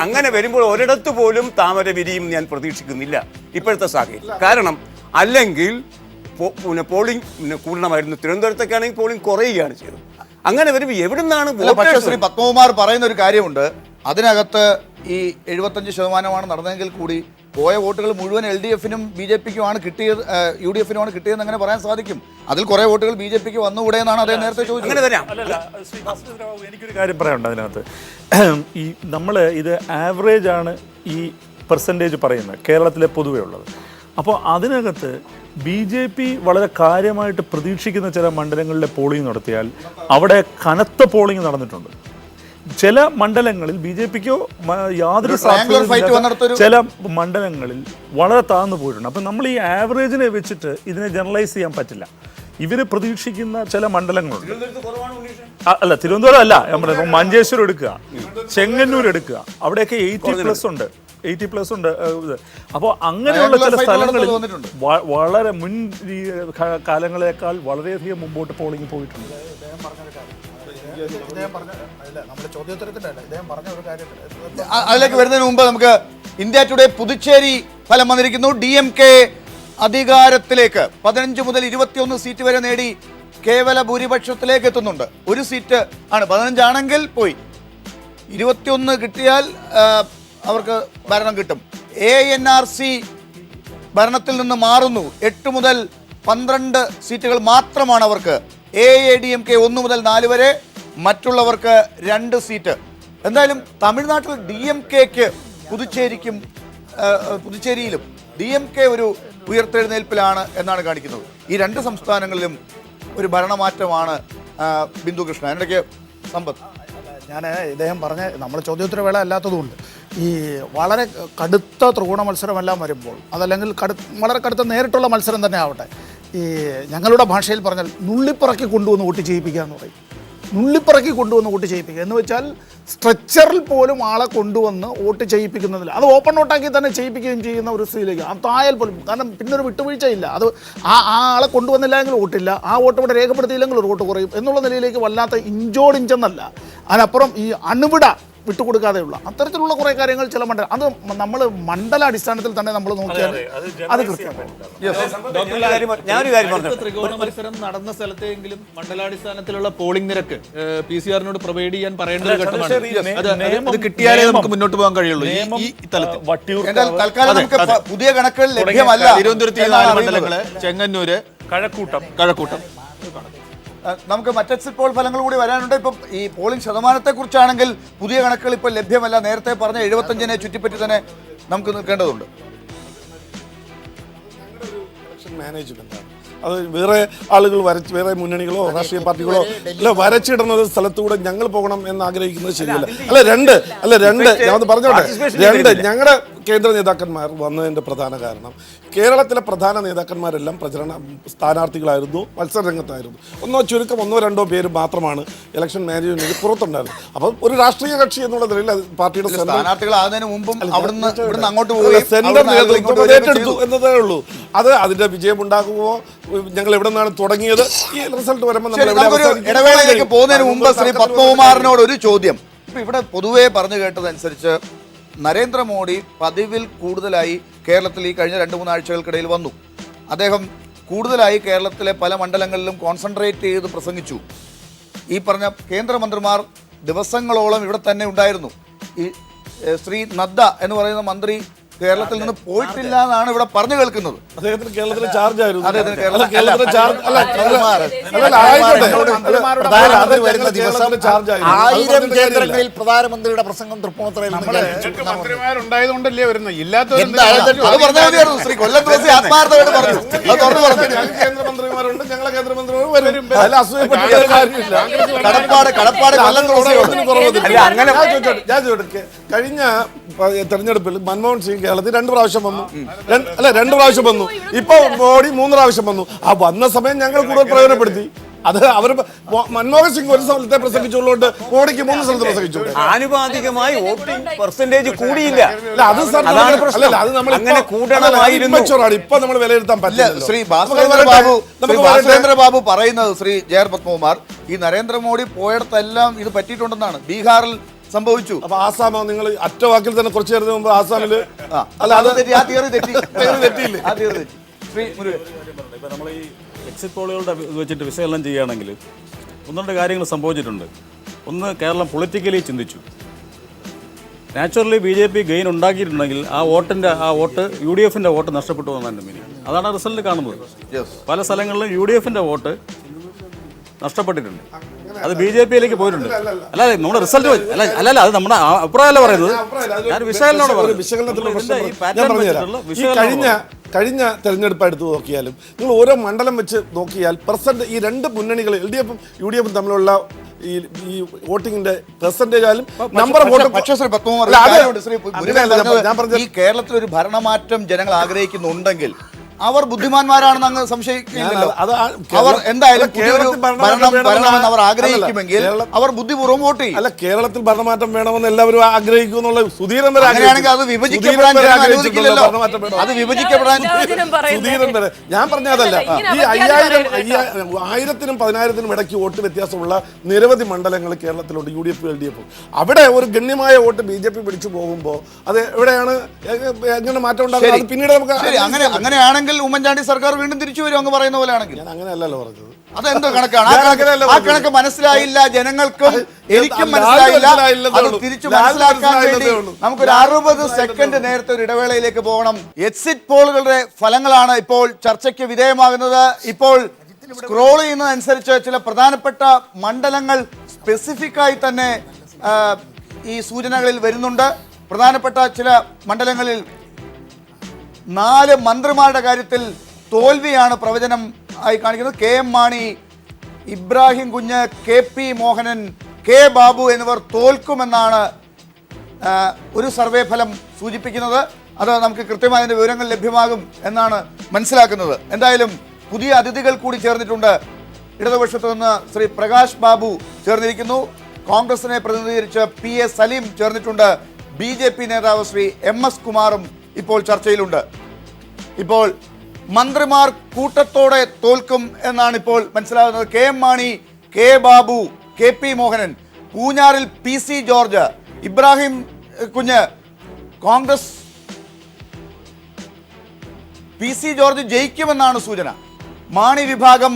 അങ്ങനെ വരുമ്പോൾ ഒരിടത്ത് പോലും താമര വിരിയും ഞാൻ പ്രതീക്ഷിക്കുന്നില്ല ഇപ്പോഴത്തെ സാഹചര്യം. കാരണം അല്ലെങ്കിൽ പോളിംഗ് കൂടണമായിരുന്നു. തിരുവനന്തപുരത്തൊക്കെയാണെങ്കിൽ പോളിംഗ് കുറയുകയാണ് ചെയ്തത്. അങ്ങനെ വരുമ്പോൾ എവിടെ നിന്നാണ്? പക്ഷേ ശ്രീ പത്മകുമാർ പറയുന്ന ഒരു കാര്യമുണ്ട്. അതിനകത്ത് ഈ 75% നടന്നതെങ്കിൽ കൂടി പോയ വോട്ടുകൾ മുഴുവൻ LDFനും BJPക്കുമാണ് കിട്ടിയത്, UDFനുമാണ് കിട്ടിയതെന്ന് അങ്ങനെ പറയാൻ സാധിക്കും. അതിൽ കുറെ വോട്ടുകൾ BJPക്ക് വന്നുകൂടെ എന്നാണ് അദ്ദേഹം നേരത്തെ ചോദിച്ചത്. അങ്ങനെ വരാം. എനിക്കൊരു കാര്യം പറയാനുണ്ട് അതിനകത്ത്. ഈ നമ്മൾ ഇത് ആവറേജ് ആണ് ഈ പെർസെൻറ്റേജ് പറയുന്നത് കേരളത്തിലെ പൊതുവേ ഉള്ളത്. അപ്പോൾ അതിനകത്ത് BJP വളരെ കാര്യമായിട്ട് പ്രതീക്ഷിക്കുന്ന ചില മണ്ഡലങ്ങളിലെ പോളിംഗ് നടത്തിയാൽ അവിടെ കനത്ത പോളിംഗ് നടന്നിട്ടുണ്ട്. ചില മണ്ഡലങ്ങളിൽ BJPക്കോ യാതൊരു സാധ്യതയും ചില മണ്ഡലങ്ങളിൽ വളരെ താഴ്ന്നു പോയിട്ടുണ്ട്. അപ്പം നമ്മൾ ഈ ആവറേജിനെ വെച്ചിട്ട് ഇതിനെ ജനറലൈസ് ചെയ്യാൻ പറ്റില്ല. ഇവർ പ്രതീക്ഷിക്കുന്ന ചില മണ്ഡലങ്ങളുണ്ട്. അല്ല, തിരുവനന്തപുരം അല്ല, നമ്മുടെ മഞ്ചേശ്വരം എടുക്കുക, ചെങ്ങന്നൂർ എടുക്കുക, അവിടെയൊക്കെ 80+ ഉണ്ട്, 80+ ഉണ്ട്. അപ്പോൾ അങ്ങനെയുള്ള ചില സ്ഥലങ്ങളിൽ വളരെ മുൻ കാലങ്ങളെക്കാൾ വളരെയധികം മുമ്പോട്ട് പോളിംഗ് പോയിട്ടുണ്ട്. അതിലേക്ക് വരുന്നതിന് മുമ്പ് നമുക്ക് ഇന്ത്യ ടുഡേ പുതുച്ചേരി ഫലം വന്നിരിക്കുന്നു. DMK അധികാരത്തിലേക്ക് 15 മുതൽ 21 സീറ്റ് വരെ നേടി കേവല ഭൂരിപക്ഷത്തിലേക്ക് എത്തുന്നുണ്ട്. ഒരു സീറ്റ് ആണ്, 15 ആണെങ്കിൽ പോയി, 21 കിട്ടിയാൽ അവർക്ക് ഭരണം കിട്ടും. ANRC ഭരണത്തിൽ നിന്ന് മാറുന്നു. 8 മുതൽ 12 സീറ്റുകൾ മാത്രമാണ് അവർക്ക്. AADMK 1 മുതൽ 4 വരെ, മറ്റുള്ളവർക്ക് 2 സീറ്റ്. എന്തായാലും തമിഴ്നാട്ടിൽ DMKക്ക് പുതുച്ചേരിയിലും DMK ഒരു ഉയർത്തെഴുന്നേൽപ്പിലാണ് എന്നാണ് കാണിക്കുന്നത്. ഈ 2 സംസ്ഥാനങ്ങളിലും ഒരു ഭരണമാറ്റമാണ്. ബിന്ദു കൃഷ്ണ, അതിനിടയ്ക്ക് സമ്പത്ത്. ഞാൻ ഇദ്ദേഹം പറഞ്ഞ നമ്മൾ ചോദ്യോത്തര വേള അല്ലാത്തതുകൊണ്ട് ഈ വളരെ കടുത്ത ത്രികോണ മത്സരമെല്ലാം വരുമ്പോൾ, അതല്ലെങ്കിൽ വളരെ കടുത്ത നേരിട്ടുള്ള മത്സരം തന്നെ ആവട്ടെ, ഈ ഞങ്ങളുടെ ഭാഷയിൽ പറഞ്ഞാൽ നുള്ളിപ്പറക്കി കൊണ്ടുവന്ന് വോട്ട് ചെയ്യിപ്പിക്കുക എന്ന് പറയും. നുള്ളിപ്പറക്കി കൊണ്ടുവന്ന് വോട്ട് ചെയ്യിപ്പിക്കുക എന്ന് വെച്ചാൽ സ്ട്രെച്ചറിൽ പോലും ആളെ കൊണ്ടുവന്ന് വോട്ട് ചെയ്യിപ്പിക്കുന്നതില്ല. അത് ഓപ്പൺ വോട്ടാക്കി തന്നെ ചെയ്യിപ്പിക്കുകയും ചെയ്യുന്ന ഒരു സ്ഥിതിയിലേക്ക് ആ തായൽ പോലും. കാരണം പിന്നെ ഒരു വിട്ടുവീഴ്ചയില്ല. അത് ആ ആളെ കൊണ്ടുവന്നില്ലെങ്കിൽ വോട്ടില്ല, ആ വോട്ട് ഇവിടെ രേഖപ്പെടുത്തിയില്ലെങ്കിൽ ഒരു വോട്ട് കുറയും എന്നുള്ള നിലയിലേക്ക് വല്ലാത്ത ഇഞ്ചോടിഞ്ചെന്നല്ല, അതിനപ്പുറം ഈ അണുവിട വിട്ടുകൊടുക്കാതെയുള്ള അത്തരത്തിലുള്ള കുറേ കാര്യങ്ങൾ ചില മണ്ഡലം, അത് നമ്മൾ മണ്ഡലാടിസ്ഥാനത്തിൽ തന്നെ നമ്മൾ നോക്കിയാൽ അത് കൃത്യമാണ്. ത്രികോണ മത്സരം നടന്ന സ്ഥലത്തെങ്കിലും മണ്ഡലാടിസ്ഥാനത്തിലുള്ള പോളിംഗ് നിരക്ക് PCR-നോട് പ്രൊവൈഡ് ചെയ്യാൻ പറയേണ്ട ഒരു ഘട്ടമാണ്. അത് കിട്ടിയാലേ നമുക്ക് മുന്നോട്ട് പോകാൻ കഴിയുള്ളൂ. ഈ തലത്തിൽ തൽക്കാലം നമുക്ക് പുതിയ കണക്കുകൾ ലഭ്യമല്ല. തിരുവനന്തപുരത്ത് 4 മണ്ഡലങ്ങള്, ചെങ്ങന്നൂര്, കഴക്കൂട്ടം. നമുക്ക് മറ്റ് എക്സിറ്റ് പോൾ ഫലങ്ങൾ കൂടി വരാനുണ്ട്. ഇപ്പം ഈ പോളിംഗ് ശതമാനത്തെ കുറിച്ചാണെങ്കിൽ പുതിയ കണക്കുകൾ ഇപ്പോൾ ലഭ്യമല്ല. നേരത്തെ പറഞ്ഞ 75-നെ ചുറ്റിപ്പറ്റി തന്നെ നമുക്ക് നിൽക്കേണ്ടതുണ്ട്. മാനേജ്മെന്റാണ് അത്. വേറെ ആളുകൾ വേറെ മുന്നണികളോ രാഷ്ട്രീയ പാർട്ടികളോ അല്ല വരച്ചിടുന്നത് സ്ഥലത്തൂടെ ഞങ്ങൾ പോകണം എന്ന് ആഗ്രഹിക്കുന്നത് ശരിയല്ല. രണ്ട് ഞാൻ പറഞ്ഞോട്ടെ. ഞങ്ങളുടെ കേന്ദ്ര നേതാക്കന്മാർ വന്നതിൻ്റെ പ്രധാന കാരണം കേരളത്തിലെ പ്രധാന നേതാക്കന്മാരെല്ലാം പ്രചരണ സ്ഥാനാർത്ഥികളായിരുന്നു, മത്സര രംഗത്തായിരുന്നു. ഒന്നോ രണ്ടോ പേര് മാത്രമാണ് ഇലക്ഷൻ മാനേജ്മെന്റിന് പുറത്തുണ്ടായിരുന്നത്. അപ്പം ഒരു രാഷ്ട്രീയ കക്ഷി എന്നുള്ള നിലയിൽ പാർട്ടിയുടെ സ്ഥാനാർത്ഥികളാകുന്നതിന് മുമ്പും അങ്ങോട്ട് സെന്റർ നേതൃത്വം ഏറ്റെടുത്തു എന്നതേ ഉള്ളൂ. അത് അതിന്റെ വിജയമുണ്ടാകുമോ, ഞങ്ങൾ എവിടെ നിന്നാണ് തുടങ്ങിയത്, ഈ റിസൾട്ട് വരുമ്പോൾ ഇടവേളയിലേക്ക് പോകുന്നതിന് മുമ്പ് ശ്രീ പത്മകുമാറിനോട് ഒരു ചോദ്യം. ഇപ്പൊ ഇവിടെ പൊതുവെ പറഞ്ഞു കേട്ടതനുസരിച്ച് നരേന്ദ്രമോദി പതിവിൽ കൂടുതലായി കേരളത്തിൽ ഈ കഴിഞ്ഞ 2-3 ആഴ്ചകൾക്കിടയിൽ വന്നു. അദ്ദേഹം കൂടുതലായി കേരളത്തിലെ പല മണ്ഡലങ്ങളിലും കോൺസെൻട്രേറ്റ് ചെയ്ത് പ്രസംഗിച്ചു. ഈ പറഞ്ഞ കേന്ദ്രമന്ത്രിമാർ ദിവസങ്ങളോളം ഇവിടെ തന്നെ ഉണ്ടായിരുന്നു. ഈ ശ്രീ നദ്ദ എന്ന് പറയുന്ന മന്ത്രി കേരളത്തിൽ നിന്ന് പോയിട്ടില്ല എന്നാണ് ഇവിടെ പറഞ്ഞു കേൾക്കുന്നത്. അദ്ദേഹത്തിന് കേരളത്തിലെ ചാർജ് ആയിരുന്നു. അദ്ദേഹത്തിന് കേരളത്തിലെ ചാർജ് അല്ല ചാർജ് 1000 കേന്ദ്രങ്ങളിൽ പ്രധാനമന്ത്രിയുടെ പ്രസംഗം തൃപ്പൂണിത്തുറയിൽ മന്ത്രിമാരുണ്ടായതുകൊണ്ടല്ലേ വരുന്നത്, അത് പറഞ്ഞാൽ മതിയായിരുന്നു. ശ്രീ കൊല്ലം തുളസി ആത്മാർത്ഥമായിട്ട് പറഞ്ഞു, അത് തുറന്നു പറഞ്ഞു. കേന്ദ്രമന്ത്രിമാരുണ്ട്, ഞങ്ങളെ കേന്ദ്രമന്ത്രിമാർ വരും. അതിൽ അസൂയപ്പെട്ട കാര്യമില്ല. കടപ്പാട് കൊല്ലം തുളസിയോട്. അങ്ങനെ ഞാൻ ചോദിക്കട്ടെ, കഴിഞ്ഞ തെരഞ്ഞെടുപ്പിൽ മൻമോഹൻ സിംഗ് കേരളത്തിൽ 2 പ്രാവശ്യം വന്നു, 2 പ്രാവശ്യം വന്നു. ഇപ്പൊ മോഡി 3 പ്രാവശ്യം വന്നു. ആ വന്ന സമയം ഞങ്ങൾ കൂടുതൽ പ്രയോജനപ്പെടുത്തി. അത് അവർ മൻമോഹൻ സിംഗ് ഒരു സ്ഥലത്തെ പ്രസംഗിച്ചുള്ളതുകൊണ്ട് മോഡിക്ക് 3 സ്ഥലത്ത് പ്രസംഗിച്ചു. ആനുപാതികമായി വോട്ടിംഗ് പെർസെന്റേജ് കൂടിയില്ല. അത് ഇപ്പൊ നമ്മൾ വിലയിരുത്താൻ പറ്റില്ല. ശ്രീ ഭാസ്കരേന്ദ്ര ബാബു പറയുന്നത്, ശ്രീ ജയർ പത്മകുമാർ, ഈ നരേന്ദ്രമോദി പോയിടത്തെല്ലാം ഇത് പറ്റിയിട്ടുണ്ടെന്നാണ്. ബീഹാറിൽ സംഭവിച്ചു. അപ്പൊ ആസാമോ നിങ്ങൾ അറ്റ വാക്കിൽ തന്നെ കുറച്ചു നേരത്തിന് മുമ്പ് ആസാമില് അല്ല അത് തെറ്റിയില്ലേ? ഇപ്പൊ നമ്മൾ ഈ എക്സിറ്റ് പോളുകളുടെ വെച്ചിട്ട് വിശകലനം ചെയ്യുകയാണെങ്കിൽ 1-2 കാര്യങ്ങൾ സംഭവിച്ചിട്ടുണ്ട്. ഒന്ന്, കേരളം പൊളിറ്റിക്കലി ചിന്തിച്ചു. നാച്ചുറലി BJP ഗെയിൻ ഉണ്ടാക്കിയിട്ടുണ്ടെങ്കിൽ ആ വോട്ട് UDF-ന്റെ വോട്ട് നഷ്ടപ്പെട്ടു എന്നാണ് മീനിങ്. അതാണ് റിസൾട്ട് കാണുന്നത്. പല സ്ഥലങ്ങളിലും UDF-ന്റെ വോട്ട് നഷ്ടപ്പെട്ടിട്ടുണ്ട്, അത് BJP-യിലേക്ക് പോയിട്ടുണ്ട്. അല്ല നമ്മുടെ റിസൾട്ട് അല്ല അത് നമ്മുടെ അഭിപ്രായമല്ല പറയുന്നത്, ഞാൻ കഴിഞ്ഞ തെരഞ്ഞെടുപ്പ് എടുത്ത് നോക്കിയാലും നിങ്ങൾ ഓരോ മണ്ഡലം വെച്ച് നോക്കിയാൽ പെർസെന്റ് ഈ 2 മുന്നണികൾ LDF-ഉം UDF-ഉം തമ്മിലുള്ള ഈ വോട്ടിങ്ങിന്റെ പെർസെന്റേജ് ആയാലും നമ്പർ ഈ കേരളത്തിൽ ഒരു ഭരണമാറ്റം ജനങ്ങൾ ആഗ്രഹിക്കുന്നുണ്ടെങ്കിൽ അവർ ബുദ്ധിമാന്മാരാണെന്ന് അങ്ങ് സംശയിക്കുന്നില്ലല്ലോ. അവർ എന്തായാലും ഭരണം അവർ ആഗ്രഹിക്കുമെങ്കിൽ അവർ ബുദ്ധിപൂർവ്വം വോട്ട് ചെയ്യും. അല്ല, കേരളത്തിൽ ഭരണമാറ്റം വേണമെന്ന് എല്ലാവരും ആഗ്രഹിക്കും എന്നുള്ള സുധീരൻ വരെ അങ്ങനെയാണെങ്കിൽ അത് വിഭജിക്കപ്പെടാൻ അനുവദിക്കില്ലല്ലോ. അത് വിഭജിക്കപ്പെടാൻ സുധീരൻ വരെ. ഞാൻ പറഞ്ഞതല്ല, ഈ 1000-നും 10,000-നും ഇടയ്ക്ക് വോട്ട് വ്യത്യാസമുള്ള നിരവധി മണ്ഡലങ്ങൾ കേരളത്തിലുണ്ട്, UDF LDF. അവിടെ ഒരു ഗണ്യമായ വോട്ട് BJP പിടിച്ചു പോകുമ്പോൾ അത് എവിടെയാണ് എങ്ങനെ മാറ്റം ഉണ്ടാകുന്നത് പിന്നീട് നമുക്ക് അങ്ങനെയാണെങ്കിൽ ഉമ്മൻചാണ്ടി സർക്കാർ വീണ്ടും തിരിച്ചു വരും അങ്ങ് പറയുന്ന പോലെ ആണെങ്കിൽ. ഞാൻ അങ്ങനെയല്ലല്ലോ പറഞ്ഞത്. അതെന്തോ കണക്കാണ് ആ കണക്ക് മനസ്സിലായില്ല ജനങ്ങൾക്കും, എനിക്കും മനസ്സിലായില്ല. അത് തിരിച്ചു മനസ്സിലാക്കാൻ വേണ്ടി നമുക്കൊരു 60 സെക്കൻഡ് നേരത്തെ ഒരു ഇടവേളയിലേക്ക് പോകണം. എക്സിറ്റ് പോളുകളുടെ ഫലങ്ങളാണ് ഇപ്പോൾ ചർച്ചയ്ക്ക് വിധേയമാകുന്നത്. ഇപ്പോൾ സ്ക്രോൾ ചെയ്യുന്നതനുസരിച്ച് ചില പ്രധാനപ്പെട്ട മണ്ഡലങ്ങൾ സ്പെസിഫിക് ആയി തന്നെ ഈ സൂചനകളിൽ വരുന്നുണ്ട്. പ്രധാനപ്പെട്ട ചില മണ്ഡലങ്ങളിൽ 4 മന്ത്രിമാരുടെ കാര്യത്തിൽ തോൽവിയാണ് പ്രവചനം ആയി കാണിക്കുന്നത്. KM മാണി, ഇബ്രാഹിം കുഞ്ഞ്, KP മോഹനൻ, K ബാബു എന്നിവർ തോൽക്കുമെന്നാണ് ഒരു സർവേ ഫലം സൂചിപ്പിക്കുന്നത്. അത് നമുക്ക് കൃത്യമായ വിവരങ്ങൾ ലഭ്യമാകും എന്നാണ് മനസ്സിലാക്കുന്നത്. എന്തായാലും പുതിയ അതിഥികൾ കൂടി ചേർന്നിട്ടുണ്ട്. ഇടതുപക്ഷത്തു നിന്ന് ശ്രീ പ്രകാശ് ബാബു ചേർന്നിരിക്കുന്നു. കോൺഗ്രസിനെ പ്രതിനിധീകരിച്ച് PA സലീം ചേർന്നിട്ടുണ്ട്. BJP നേതാവ് ശ്രീ MS കുമാറും ഇപ്പോൾ ചർച്ചയിലുണ്ട്. ഇപ്പോൾ മന്ത്രിമാർ കൂട്ടത്തോടെ തോൽക്കും എന്നാണ് ഇപ്പോൾ മനസ്സിലാകുന്നത്. KM Mani, K Babu, KP Mohanan, പൂഞ്ഞാറിൽ PC George, Ibrahim Kunju. Congress PC George ജയിക്കുമെന്നാണ് സൂചന. മാണി വിഭാഗം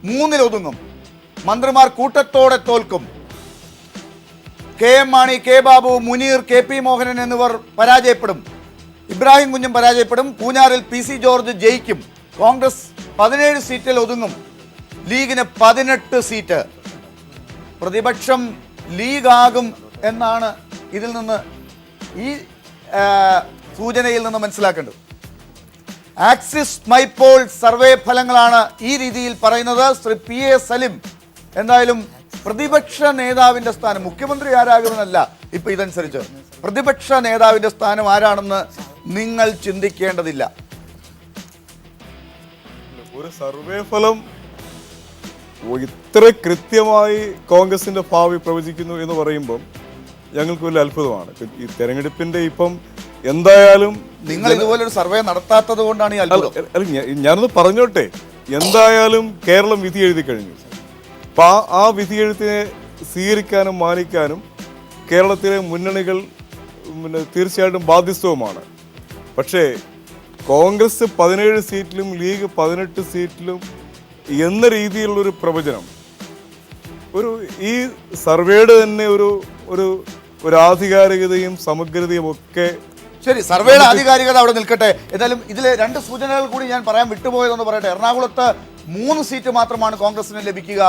3-ൽ ഒതുങ്ങും. മന്ത്രിമാർ കൂട്ടത്തോടെ തോൽക്കും. KM Mani, K Babu, Muneer, KP Mohanan എന്നിവർ പരാജയപ്പെടും. ഇബ്രാഹിം കുഞ്ഞും പരാജയപ്പെടും. പൂഞ്ഞാറിൽ PC ജോർജ് ജയിക്കും. കോൺഗ്രസ് 17 സീറ്റിൽ ഒതുങ്ങും. ലീഗിന് 18 സീറ്റ്. പ്രതിപക്ഷം ലീഗാകും എന്നാണ് ഇതിൽ നിന്ന് ഈ സൂചനയിൽ നിന്ന് മനസ്സിലാക്കേണ്ടത്. ആക്സിസ് മൈപോൾ സർവേ ഫലങ്ങളാണ് ഈ രീതിയിൽ പറയുന്നത്. ശ്രീ PA സലിം, എന്തായാലും പ്രതിപക്ഷ നേതാവിന്റെ സ്ഥാനം, മുഖ്യമന്ത്രി ആരാകുമെന്നല്ല ഇപ്പൊ ഇതനുസരിച്ച്, പ്രതിപക്ഷ നേതാവിന്റെ സ്ഥാനം ആരാണെന്ന് നിങ്ങൾ ചിന്തിക്കേണ്ടതില്ല. ഒരു സർവേ ഫലം ഇത്ര കൃത്യമായി കോൺഗ്രസിന്റെ ഭാവി പ്രവചിക്കുന്നു എന്ന് പറയുമ്പം ഞങ്ങൾക്ക് വലിയ അത്ഭുതമാണ്. ഈ തെരഞ്ഞെടുപ്പിന്റെ ഇപ്പം എന്തായാലും നിങ്ങൾ ഇതുപോലെ ഒരു സർവേ നടത്താത്തത് കൊണ്ടാണ് ഈ അത്ഭുതം. ഞാനൊന്ന് പറഞ്ഞോട്ടെ, എന്തായാലും കേരളം വിധി എഴുതി കഴിഞ്ഞു. അപ്പൊ ആ വിധി എഴുത്തിനെ സ്വീകരിക്കാനും മാനിക്കാനും കേരളത്തിലെ മുന്നണികൾ തീർച്ചയായിട്ടും ബാധ്യസ്ഥവുമാണ്. പക്ഷേ കോൺഗ്രസ് 17 സീറ്റിലും ലീഗ് 18 സീറ്റിലും എന്ന രീതിയിലുള്ളൊരു പ്രവചനം ഈ സർവേയുടെ തന്നെ ഒരു ആധികാരികതയും സമഗ്രതയും ഒക്കെ ശരി, സർവേയുടെ ആധികാരികത അവിടെ നിൽക്കട്ടെ. എന്നാലും ഇതിലെ 2 സൂചനകൾ കൂടി ഞാൻ പറയാൻ വിട്ടുപോയതെന്ന് പറയട്ടെ. എറണാകുളത്ത് 3 സീറ്റ് മാത്രമാണ് കോൺഗ്രസിന് ലഭിക്കുക,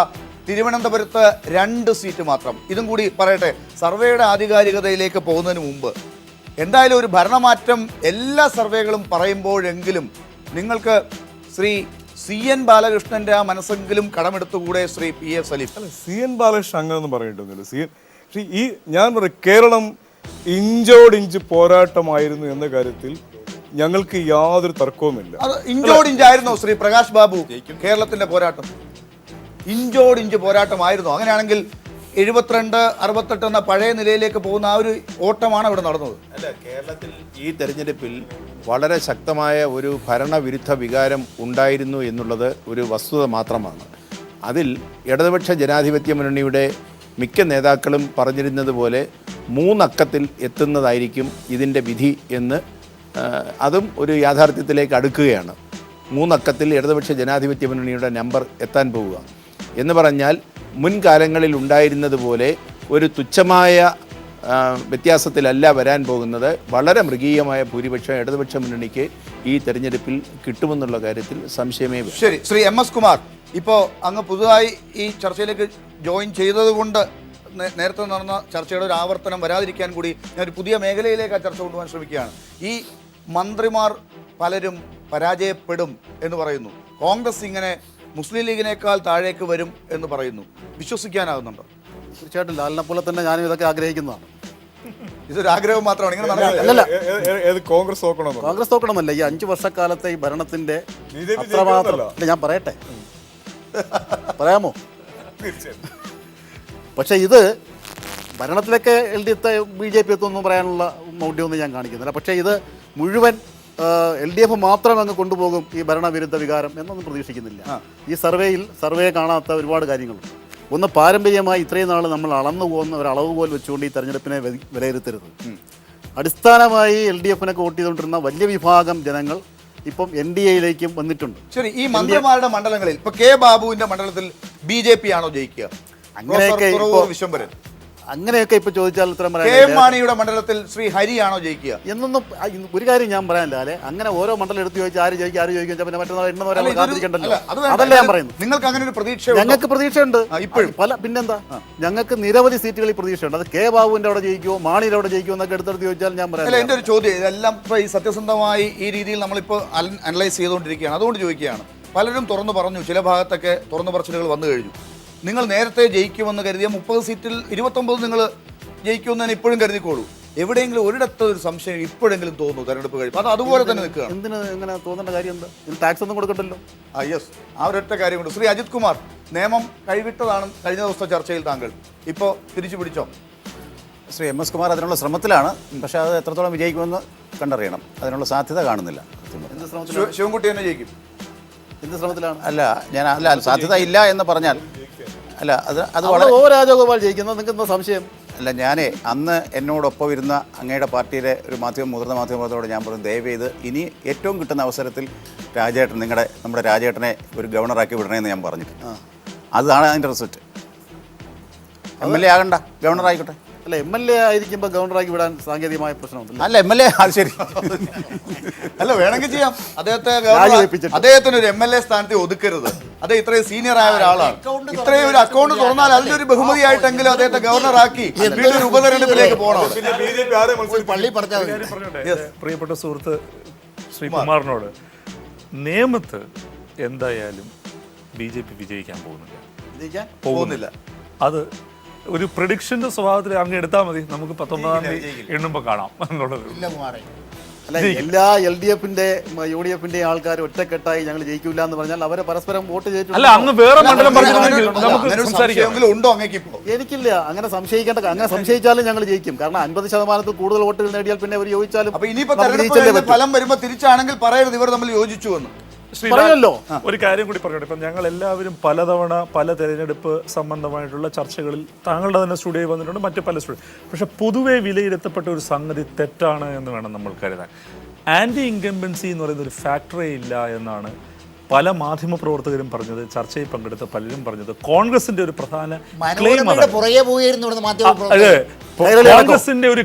തിരുവനന്തപുരത്ത് 2 സീറ്റ് മാത്രം. ഇതും കൂടി പറയട്ടെ. സർവേയുടെ ആധികാരികതയിലേക്ക് പോകുന്നതിന് മുമ്പ് എന്തായാലും ഒരു ഭരണമാറ്റം എല്ലാ സർവേകളും പറയുമ്പോഴെങ്കിലും നിങ്ങൾക്ക് ശ്രീ CN ബാലകൃഷ്ണന്റെ ആ മനസ്സെങ്കിലും കടമെടുത്തുകൂടെ ശ്രീ PA സലീം? CN ബാലകൃഷ്ണൻ അങ്ങനെയൊന്നും പറയേണ്ടതില്ല. ഈ ഞാൻ പറയും, കേരളം ഇഞ്ചോടിഞ്ച് പോരാട്ടമായിരുന്നു എന്ന കാര്യത്തിൽ ഞങ്ങൾക്ക് യാതൊരു തർക്കവുമില്ല. അത് ഇഞ്ചോടിഞ്ചായിരുന്നോ ശ്രീ പ്രകാശ് ബാബു കേരളത്തിന്റെ പോരാട്ടം? ഇഞ്ചോടിഞ്ച് പോരാട്ടമായിരുന്നു. അങ്ങനെയാണെങ്കിൽ 72-68 എന്ന പഴയ നിലയിലേക്ക് പോകുന്ന ആ ഒരു ഓട്ടമാണ് ഇവിടെ നടന്നത്. അല്ല, കേരളത്തിൽ ഈ തെരഞ്ഞെടുപ്പിൽ വളരെ ശക്തമായ ഒരു ഭരണവിരുദ്ധ വികാരം ഉണ്ടായിരുന്നു എന്നുള്ളത് ഒരു വസ്തുത മാത്രമാണ്. അതിൽ ഇടതുപക്ഷ ജനാധിപത്യ മുന്നണിയുടെ മിക്ക നേതാക്കളും പറഞ്ഞിരുന്നത് പോലെ 3 അക്കത്തിൽ എത്തുന്നതായിരിക്കും ഇതിൻ്റെ വിധി എന്ന്, അതും ഒരു യാഥാർത്ഥ്യത്തിലേക്ക് അടുക്കുകയാണ്. 3 അക്കത്തിൽ ഇടതുപക്ഷ ജനാധിപത്യ മുന്നണിയുടെ നമ്പർ എത്താൻ പോവുക എന്ന് പറഞ്ഞാൽ മുൻകാലങ്ങളിൽ ഉണ്ടായിരുന്നത് പോലെ ഒരു തുച്ഛമായ വ്യത്യാസത്തിലല്ല വരാൻ പോകുന്നത്. വളരെ മൃഗീയമായ ഭൂരിപക്ഷം ഇടതുപക്ഷ മുന്നണിക്ക് ഈ തെരഞ്ഞെടുപ്പിൽ കിട്ടുമെന്നുള്ള കാര്യത്തിൽ സംശയമേ വേണ്ട. ശരി, ശ്രീ MS കുമാർ, ഇപ്പോൾ അങ്ങ് പുതുതായി ഈ ചർച്ചയിലേക്ക് ജോയിൻ ചെയ്തതുകൊണ്ട് നേരത്തെ നടന്ന ചർച്ചയുടെ ഒരു ആവർത്തനം വരാതിരിക്കാൻ കൂടി ഞാനൊരു പുതിയ മേഖലയിലേക്ക് ആ ചർച്ച കൊണ്ടുപോകാൻ ശ്രമിക്കുകയാണ്. ഈ മന്ത്രിമാർ പലരും പരാജയപ്പെടും എന്ന് പറയുന്നു. കോൺഗ്രസ് ഇങ്ങനെ മുസ്ലിം ലീഗിനേക്കാൾ താഴേക്ക് വരും എന്ന് പറയുന്നു. വിശ്വസിക്കാനാകുന്നുണ്ടോ? തീർച്ചയായിട്ടും ലാലിനെ പോലെ തന്നെ ഞാനും ഇതൊക്കെ ആഗ്രഹിക്കുന്നതാണ്. ഇതൊരു ആഗ്രഹം മാത്രമാണ്, ഇങ്ങനെ കോൺഗ്രസ് നോക്കണമെന്നല്ല, ഈ 5 വർഷക്കാലത്തെ ഈ ഭരണത്തിന്റെ അത്രമാത്രം. ഞാൻ പറയട്ടെ, പറയാമോ? പക്ഷെ ഇത് ഭരണത്തിലൊക്കെ BJP എത്തുമെന്ന് പറയാനുള്ള മൗഢ്യമൊന്നും ഞാൻ കാണിക്കുന്നില്ല. പക്ഷേ ഇത് മുഴുവൻ LDF മാത്രം അങ്ങ് കൊണ്ടുപോകും ഈ ഭരണവിരുദ്ധ വികാരം എന്നൊന്നും പ്രതീക്ഷിക്കുന്നില്ല. ഈ സർവേ കാണാത്ത ഒരുപാട് കാര്യങ്ങളുണ്ട്. ഒന്ന്, പാരമ്പര്യമായി ഇത്രയും നാൾ നമ്മൾ അളന്നു പോകുന്ന ഒരു അളവുകോൽ വെച്ചുകൊണ്ട് ഈ തെരഞ്ഞെടുപ്പിനെ വിലയിരുത്തരുത്. അടിസ്ഥാനമായി LDFനൊക്കെ വോട്ട് ചെയ്തുകൊണ്ടിരുന്ന വലിയ വിഭാഗം ജനങ്ങൾ ഇപ്പം NDAയിലേക്കും വന്നിട്ടുണ്ട്. ശരി, ഈ മന്ത്രിമാരുടെ മണ്ഡലങ്ങളിൽ ഇപ്പൊ K ബാബുവിന്റെ മണ്ഡലത്തിൽ BJP ആണോ ജയിക്കുക? അങ്ങനെയൊക്കെ ഇപ്പൊ ചോദിച്ചാൽ ഉത്തരം പറയാം. K മാണിയുടെ മണ്ഡലത്തിൽ ശ്രീ ഹരിയാണോ ജയിക്കുക എന്നൊന്നും ഒരു കാര്യം ഞാൻ പറയാനില്ല. അല്ലെ, അങ്ങനെ ഓരോ മണ്ഡലം എടുത്ത് ചോദിച്ചാൽ ആര് ചോദിക്കാൻ പിന്നെ മറ്റന്നാൾ എണ്ണ കാത്തിരിക്കണ്ടല്ലോ. അതല്ല ഞാൻ പറയുന്നത്. നിങ്ങൾക്ക് അങ്ങനെ ഒരു പ്രതീക്ഷ? ഞങ്ങൾക്ക് പ്രതീക്ഷയുണ്ട് പല. പിന്നെന്താ, ഞങ്ങൾക്ക് നിരവധി സീറ്റുകളിൽ പ്രതീക്ഷയുണ്ട്. അത് K ബാബുവിന്റെ അവിടെ ജയിക്കുമോ മാണിയുടെ അവിടെ ജയിക്കുമോ എന്നൊക്കെ എടുത്തെടുത്ത് ചോദിച്ചാൽ ഞാൻ പറയാം. എന്റെ ഒരു ചോദ്യം, ഇതെല്ലാം ഇപ്പൊ ഈ സത്യസന്ധമായി ഈ രീതിയിൽ നമ്മളിപ്പോൾ അനലൈസ് ചെയ്തുകൊണ്ടിരിക്കുകയാണ്. അതുകൊണ്ട് ചോദിക്കുകയാണ്. പലരും തുറന്നു പറഞ്ഞു, ചില ഭാഗത്തൊക്കെ തുറന്നു പറച്ചിലുകൾ വന്നു കഴിഞ്ഞു. നിങ്ങൾ നേരത്തെ ജയിക്കുമെന്ന് കരുതിയ 30 സീറ്റിൽ 29 നിങ്ങൾ ജയിക്കുമെന്ന് ഇപ്പോഴും കരുതിക്കോളൂ. എവിടെയെങ്കിലും ഒരിടത്ത് ഒരു സംശയം ഇപ്പോഴെങ്കിലും തോന്നുന്നു തെരഞ്ഞെടുപ്പ് കഴിയും? അത് അതുപോലെ തന്നെ നിൽക്കുക. എന്തിന് ഇങ്ങനെ തോന്നേണ്ട കാര്യം എന്താ? ടാക്സ് ഒന്നും കൊടുക്കണ്ടല്ലോ. യെസ്, ആ ഒരൊറ്റ കാര്യം കൊണ്ട്. ശ്രീ അജിത് കുമാർ, നിയമം കൈവിട്ടതാണ് കഴിഞ്ഞ ദിവസത്തെ ചർച്ചയിൽ താങ്കൾ. ഇപ്പോൾ തിരിച്ചു പിടിച്ചോ? ശ്രീ MS കുമാർ അതിനുള്ള ശ്രമത്തിലാണ്. പക്ഷേ അത് എത്രത്തോളം വിജയിക്കുമെന്ന് കണ്ടറിയണം. അതിനുള്ള സാധ്യത കാണുന്നില്ല. ശിവൻകുട്ടി തന്നെ ജയിക്കും. എന്ത് ശ്രമത്തിലാണ്? അല്ല സാധ്യത ഇല്ല എന്ന് പറഞ്ഞാൽ അല്ല, അത് വളരെ രാജഗോപാൽ ജയിക്കുന്നത് നിങ്ങൾക്ക് എന്താ സംശയം? അല്ല, അന്ന് എന്നോടൊപ്പം ഇരുന്ന അങ്ങയുടെ പാർട്ടിയിലെ ഒരു മുതിർന്ന മാധ്യമപ്രവർത്തകരോട് ഞാൻ പറഞ്ഞു, ദയവേത് ഇനി ഏറ്റവും കിട്ടുന്ന അവസരത്തിൽ നമ്മുടെ രാജേട്ടനെ ഒരു ഗവർണറാക്കി വിടണമെന്ന് ഞാൻ പറഞ്ഞിട്ട്. അതാണ് അതിൻ്റെ റിസൾട്ട്. MLA ആകണ്ട, ഗവർണർ ആയിക്കോട്ടെ. അല്ല, MLA ആയിരിക്കുമ്പോൾ ഗവർണറാക്കി വിടാൻ സാങ്കേതികമായ പ്രശ്നമുണ്ടല്ല. അല്ല, MLA അത് ശരി. അല്ല, വേണമെങ്കിൽ ചെയ്യാം. അദ്ദേഹത്തിന് ഒരു MLA സ്ഥാനത്ത് ഒതുക്കരുത്. അദ്ദേഹം ഇത്രയും സീനിയർ ആയ ഒരാളാണ്. ഇത്രയും ഒരു അക്കൗണ്ട് തുറന്നാൽ അതിലൊരു ബഹുമതിയായിട്ടെങ്കിലും അദ്ദേഹത്തെ ഗവർണറാക്കി വീണ്ടും ഉപതെരഞ്ഞെടുപ്പിലേക്ക് പോകണം. പ്രിയപ്പെട്ട സുഹൃത്ത് ശ്രീ കുമാറിനോട്, നേമത്ത് എന്തായാലും BJP വിജയിക്കാൻ പോകുന്നില്ല. അത് ഒരു പ്രഡിക്ഷന്റെ സ്വഭാവത്തിൽ അങ്ങ് എടുത്താൽ മതി. നമുക്ക് 19-ാം തീയതി എണ്ണുമ്പോൾ കാണാം എന്നുള്ളത്. അല്ല, എല്ലാ LDFന്റെ UDFന്റെ ആൾക്കാർ ഒറ്റക്കെട്ടായി ഞങ്ങൾ ജയിക്കില്ല എന്ന് പറഞ്ഞാൽ അവരെ പരസ്പരം വോട്ട് ചെയ്തിട്ടുണ്ട്. അല്ല, അങ്ങ് വേറെ മണ്ഡലം ഉണ്ടോ? എനിക്കില്ല അങ്ങനെ സംശയിക്കേണ്ട. അങ്ങനെ സംശയിച്ചാലും ഞങ്ങൾ ജയിക്കും. കാരണം 50% കൂടുതൽ വോട്ടുകൾ നേടിയാൽ പിന്നെ അവർ ചോദിച്ചാലും ഫലം വരുമ്പോൾ തിരിച്ചാണെങ്കിൽ പറയരുത് ഇവർ തമ്മിൽ യോജിച്ചു എന്ന്. ഒരു കാര്യം കൂടി പറയട്ടെ. ഇപ്പം ഞങ്ങൾ എല്ലാവരും പലതവണ പല തെരഞ്ഞെടുപ്പ് സംബന്ധമായിട്ടുള്ള ചർച്ചകളിൽ താങ്കളുടെ തന്നെ സ്റ്റുഡിയോയിൽ വന്നിട്ടുണ്ട്, മറ്റ് പല സ്റ്റുഡിയോ. പക്ഷെ പൊതുവെ വിലയിരുത്തപ്പെട്ട ഒരു സംഗതി തെറ്റാണ് എന്ന് വേണം നമ്മൾ കരുതാൻ. ആന്റി ഇൻകംബൻസി എന്ന് പറയുന്ന ഒരു ഫാക്ടറേ ഇല്ല എന്നാണ് പല മാധ്യമ പ്രവർത്തകരും പറഞ്ഞത്. ചർച്ചയിൽ പങ്കെടുത്ത പലരും പറഞ്ഞത് കോൺഗ്രസിന്റെ ഒരു പ്രധാന ക്ലെയിം കോൺഗ്രസിന്റെ ഒരു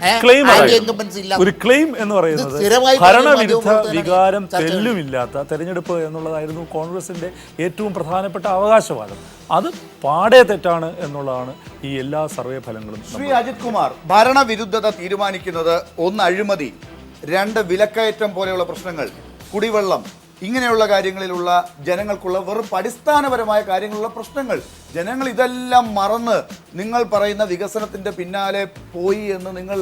ക്ലെയിം എന്ന് പറയുന്നത് ഭരണവിരുദ്ധ വികാരം തെല്ലുമില്ലാത്ത തെരഞ്ഞെടുപ്പ് എന്നുള്ളതായിരുന്നു കോൺഗ്രസിന്റെ ഏറ്റവും പ്രധാനപ്പെട്ട അവകാശവാദം. അത് പാടെ തെറ്റാണ് എന്നുള്ളതാണ് ഈ എല്ലാ സർവേ ഫലങ്ങളും. ശ്രീ അജിത് കുമാർ, ഭരണവിരുദ്ധത തീരുമാനിക്കുന്നത് ഒന്ന് അഴിമതി, രണ്ട് വിലക്കയറ്റം പോലെയുള്ള പ്രശ്നങ്ങൾ, കുടിവെള്ളം, ഇങ്ങനെയുള്ള കാര്യങ്ങളിലുള്ള ജനങ്ങൾക്കുള്ള വെറും അടിസ്ഥാനപരമായ കാര്യങ്ങളുള്ള പ്രശ്നങ്ങൾ. ജനങ്ങൾ ഇതെല്ലാം മറന്ന് നിങ്ങൾ പറയുന്ന വികസനത്തിന്റെ പിന്നാലെ പോയി എന്ന് നിങ്ങൾ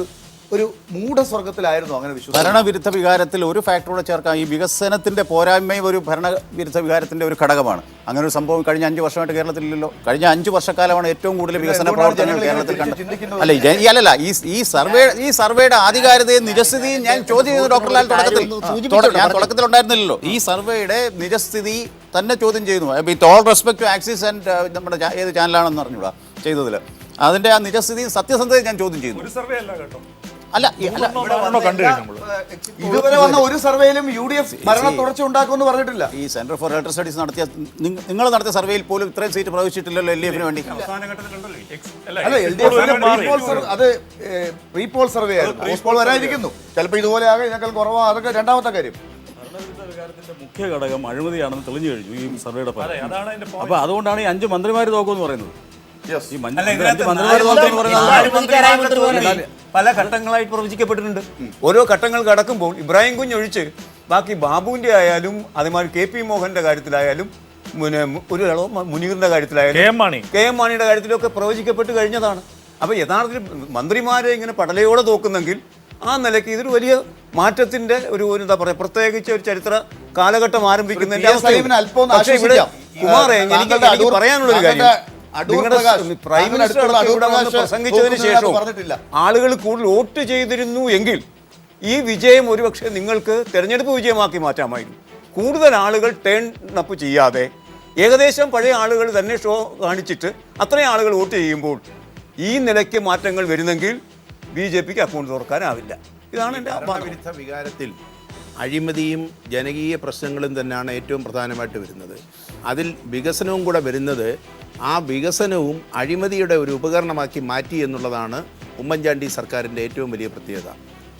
ഒരു മൂഢസ്വർഗത്തിലായിരുന്നു അങ്ങനെ വിശ്വസിച്ചു. ഭരണവിരുദ്ധ വികാരത്തിൽ ഒരു ഫാക്ടറോടെ ചേർക്കാം. ഈ വികസനത്തിന്റെ പോരായ്മയും ഒരു ഭരണവിരുദ്ധ വികാരത്തിന്റെ ഒരു ഘടകമാണ്. അങ്ങനെ ഒരു സംഭവം കഴിഞ്ഞ 5 വർഷമായിട്ട് കേരളത്തിലില്ലല്ലോ. കഴിഞ്ഞ 5 വർഷക്കാലമാണ് ഏറ്റവും കൂടുതൽ വികസന പ്രവർത്തനങ്ങൾ കേരളത്തിൽ കണ്ടത്. അല്ലല്ല ഈ സർവേയുടെ ആധികാരികതയും നിജസ്ഥിതിയും ഞാൻ ചോദ്യം ചെയ്തു ഡോക്ടർ ലാൽ ഞാൻ തുടക്കത്തിൽ ഉണ്ടായിരുന്നില്ലല്ലോ. ഈ സർവേയുടെ നിജസ്ഥിതി തന്നെ ചോദ്യം ചെയ്യുന്നു. With all respect to Axis and നമ്മുടെ ഏത് ചാനലാണെന്ന് അറിഞ്ഞൂടാ ചെയ്തതിൽ അതിന്റെ ആ നിജസ്ഥിതിയും സത്യസന്ധതയും ഞാൻ ചോദ്യം ചെയ്യുന്നു. ഒരു സർവേ അല്ല കേട്ടോ. ഇതുവരെ വന്ന ഒരു സർവേയിലും UDF ഭരണ തുടർച്ച ഉണ്ടാക്കുമെന്ന് പറഞ്ഞിട്ടില്ല. ഈ സെന്റർ ഫോർ ഇലക്ട്രൽ സ്റ്റഡീസ് നടത്തിയ നിങ്ങൾ നടത്തിയ സർവേയിൽ പോലും ഇത്രയും സീറ്റ് പ്രവേശിച്ചിട്ടില്ലല്ലോ LDF വേണ്ടി. അത് റീപോൾ സർവേ ആയിരുന്നു. റീപോൾ വരാതിരിക്കുന്നു. ചിലപ്പോൾ ഇതുപോലെ ആകെ ഇതിനേക്കാൾ കുറവാണ്. അതൊക്കെ രണ്ടാമത്തെ കാര്യം. മുഖ്യ ഘടകം അഴിമതിയാണെന്ന് തെളിഞ്ഞു കഴിഞ്ഞു ഈ സർവേയുടെ ഫലം. അപ്പൊ അതുകൊണ്ടാണ് ഈ 5 മന്ത്രിമാർ തോക്കുമെന്ന് പറയുന്നത്. പല ഘട്ടങ്ങളായിട്ട് പ്രവചിക്കപ്പെട്ടിട്ടുണ്ട്. ഓരോ ഘട്ടങ്ങൾ കടക്കുമ്പോൾ ഇബ്രാഹിം കുഞ്ഞൊഴിച്ച് ബാക്കി ബാബുവിന്റെ ആയാലും അതേമാതിരി KP മോഹന്റെ കാര്യത്തിലായാലും പിന്നെ ഒരു മുനീറിന്റെ കാര്യത്തിലായാലും KM മാണിയുടെ കാര്യത്തിലൊക്കെ പ്രവചിക്കപ്പെട്ട് കഴിഞ്ഞതാണ്. അപ്പോൾ യഥാർത്ഥത്തിൽ മന്ത്രിമാരെ ഇങ്ങനെ പടലയോടെ തോക്കുന്നെങ്കിൽ ആ നിലയ്ക്ക് ഇതൊരു വലിയ മാറ്റത്തിന്റെ ഒരു എന്താ പറയുക, പ്രത്യേകിച്ച് ഒരു ചരിത്ര കാലഘട്ടം ആരംഭിക്കുന്നതിന്റെ കുമാറെ എനിക്ക് പറയാനുള്ളൊരു കാര്യം, പ്രൈം മിനിസ്റ്റർ പ്രസംഗിച്ചതിന് ശേഷം ആളുകൾ കൂടുതൽ വോട്ട് ചെയ്തിരുന്നു എങ്കിൽ ഈ വിജയം ഒരുപക്ഷെ നിങ്ങൾക്ക് തെരഞ്ഞെടുപ്പ് വിജയമാക്കി മാറ്റാമായിരുന്നു. കൂടുതൽ ആളുകൾ ടേൺ അപ്പ് ചെയ്യാതെ ഏകദേശം പഴയ ആളുകൾ തന്നെ ഷോ കാണിച്ചിട്ട് അത്രയും ആളുകൾ വോട്ട് ചെയ്യുമ്പോൾ ഈ നിലയ്ക്ക് മാറ്റങ്ങൾ വരുന്നെങ്കിൽ BJPക്ക് അക്കൗണ്ട് തുറക്കാനാവില്ല. ഇതാണ് എൻ്റെ ഭരണവിരുദ്ധ വികാരത്തിൽ അഴിമതിയും ജനകീയ പ്രശ്നങ്ങളും തന്നെയാണ് ഏറ്റവും പ്രധാനമായിട്ട് വരുന്നത്. അതിൽ വികസനവും കൂടെ വരുന്നത്, ആ വികസനവും അഴിമതിയുടെ ഒരു ഉപകരണമാക്കി മാറ്റി എന്നുള്ളതാണ് ഉമ്മൻചാണ്ടി സർക്കാരിൻ്റെ ഏറ്റവും വലിയ പ്രത്യേകത.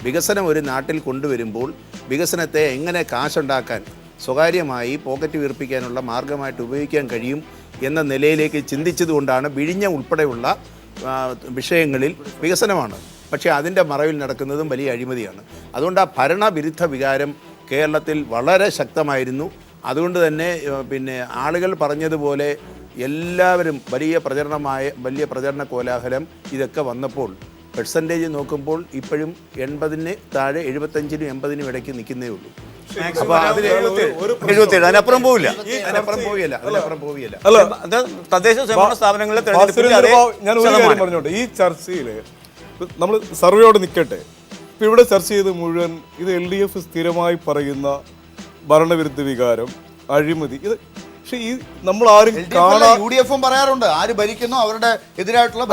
വികസനം ഒരു നാട്ടിൽ കൊണ്ടുവരുമ്പോൾ വികസനത്തെ എങ്ങനെ കാശുണ്ടാക്കാൻ സ്വകാര്യമായി പോക്കറ്റ് വീർപ്പിക്കാനുള്ള മാർഗമായിട്ട് ഉപയോഗിക്കാൻ കഴിയും എന്ന നിലയിലേക്ക് ചിന്തിച്ചതുകൊണ്ടാണ് വിഴിഞ്ഞം ഉൾപ്പെടെയുള്ള വിഷയങ്ങളിൽ വികസനമാണ്. പക്ഷേ അതിൻ്റെ മറവിൽ നടക്കുന്നതും വലിയ അഴിമതിയാണ്. അതുകൊണ്ട് ആ ഭരണവിരുദ്ധ വികാരം കേരളത്തിൽ വളരെ ശക്തമായിരുന്നു. അതുകൊണ്ട് തന്നെ പിന്നെ ആളുകൾ പറഞ്ഞതുപോലെ എല്ലാവരും വലിയ പ്രചരണ കോലാഹലം ഇതൊക്കെ വന്നപ്പോൾ പെർസെൻറ്റേജ് നോക്കുമ്പോൾ ഇപ്പോഴും 80-ന് താഴെ 75-നും 80-നും ഇടയ്ക്ക് നിൽക്കുന്നേ ഉള്ളൂ. അപ്പോൾ അതിൽ 77 അതിനപ്പുറം പോവില്ല. തദ്ദേശ സ്വയംഭരണ സ്ഥാപനങ്ങളിലെ ഞാൻ ഒരു കാര്യം പറഞ്ഞോട്ടെ, ഈ ചർച്ചയിൽ നമ്മൾ സർവേയോട് നിൽക്കട്ടെ. ഇപ്പം ഇവിടെ ചർച്ച ചെയ്ത് മുഴുവൻ ഇത് LDF സ്ഥിരമായി പറയുന്ന ഭരണവിരുദ്ധ വികാരം, അഴിമതി, ഇത് പക്ഷെ ഈ നമ്മൾ ആരും UDF പറയാറുണ്ട് ആര് ഭരിക്കുന്നു അവരുടെ എതിരായിട്ടുള്ള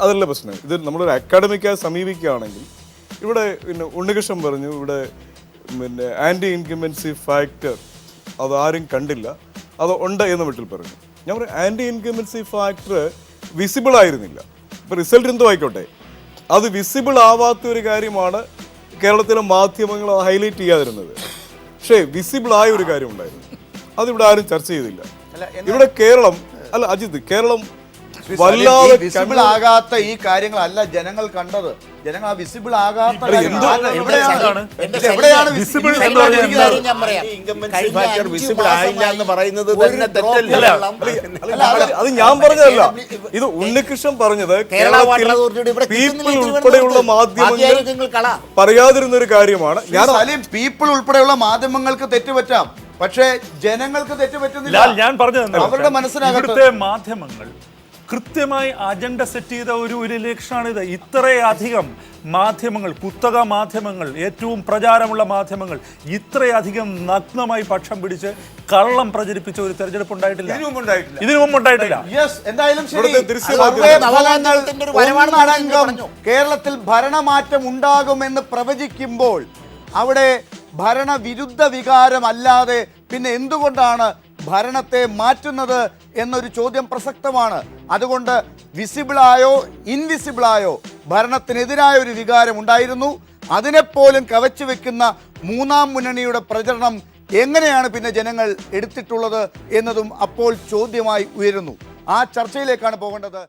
അതല്ല പ്രശ്നം. ഇത് നമ്മളൊരു അക്കാഡമിക്കായി സമീപിക്കുകയാണെങ്കിൽ ഇവിടെ പിന്നെ ഉണ്ണികൃഷ്ണൻ പറഞ്ഞു ഇവിടെ പിന്നെ ആൻറ്റി ഇൻകംബൻസി ഫാക്ടർ അത് ആരും കണ്ടില്ല, അത് ഉണ്ട് എന്ന് വീട്ടിൽ പറഞ്ഞു. ഞാൻ പറയും ആൻറ്റി ഇൻകംബൻസി ഫാക്ടർ വിസിബിൾ ആയിരുന്നില്ല. ഇപ്പോൾ റിസൾട്ട് എന്തോ ആയിക്കോട്ടെ, അത് വിസിബിൾ ആവാത്ത ഒരു കാര്യമാണ് കേരളത്തിലെ മാധ്യമങ്ങൾ ഹൈലൈറ്റ് ചെയ്യാതിരുന്നത്. പക്ഷേ വിസിബിൾ ആയ ഒരു കാര്യം ഉണ്ടായിരുന്നു, അതിവിടെ ആരും ചർച്ച ചെയ്തില്ല. ഇവിടെ കേരളം അല്ല അജിത്, കേരളം വല്ലാതെ വിസിബിൾ ആകാത്ത ഈ കാര്യങ്ങളല്ല ജനങ്ങൾ കണ്ടത്. ജനങ്ങൾ വിസിബിൾ ആകാത്ത എവിടെയാണ് വിസിബിൾ ആയില്ല എന്ന് പറയുന്നത് തന്നെ തെറ്റല്ല. അത് ഞാൻ പറഞ്ഞതല്ല, ഇത് ഉണ്ണികൃഷ്ണൻ പറഞ്ഞത് കേരളത്തിൽ പീപ്പിൾ ഉൾപ്പെടെയുള്ള മാധ്യമങ്ങൾ പറയാതിരുന്ന ഒരു കാര്യമാണ്. പീപ്പിൾ ഉൾപ്പെടെയുള്ള മാധ്യമങ്ങൾക്ക് തെറ്റുപറ്റാം, പക്ഷേ ജനങ്ങൾക്ക് തെറ്റുപറ്റുന്നില്ല. ഞാൻ പറഞ്ഞത് അവരുടെ മനസ്സിനകത്ത് മാധ്യമങ്ങൾ കൃത്യമായി അജണ്ട സെറ്റ് ചെയ്ത ഒരു ഇലക്ഷനാണിത്. ഇത്രയധികം മാധ്യമങ്ങൾ, കുത്തക മാധ്യമങ്ങൾ, ഏറ്റവും പ്രചാരമുള്ള മാധ്യമങ്ങൾ ഇത്രയധികം നഗ്നമായി പക്ഷം പിടിച്ച് കള്ളം പ്രചരിപ്പിച്ച ഒരു തെരഞ്ഞെടുപ്പ് ഉണ്ടായിട്ടില്ല, ഇതിനു മുമ്പ് ഉണ്ടായിട്ടില്ല. എന്തായാലും കേരളത്തിൽ ഭരണമാറ്റം ഉണ്ടാകുമെന്ന് പ്രവചിക്കുമ്പോൾ അവിടെ ഭരണവിരുദ്ധ വികാരമല്ലാതെ പിന്നെ എന്തുകൊണ്ടാണ് ഭരണത്തെ മാറ്റുന്നത് എന്നൊരു ചോദ്യം പ്രസക്തമാണ്. അതുകൊണ്ട് വിസിബിളായോ ഇൻവിസിബിളായോ ഭരണത്തിനെതിരായ ഒരു വികാരം ഉണ്ടായിരുന്നു. അതിനെപ്പോലും കവച്ചു വെക്കുന്ന മൂന്നാം മുന്നണിയുടെ പ്രചരണം എങ്ങനെയാണ് പിന്നെ ജനങ്ങൾ എടുത്തിട്ടുള്ളത് എന്നതും അപ്പോൾ ചോദ്യമായി ഉയരുന്നു. ആ ചർച്ചയിലേക്കാണ് പോകേണ്ടത്.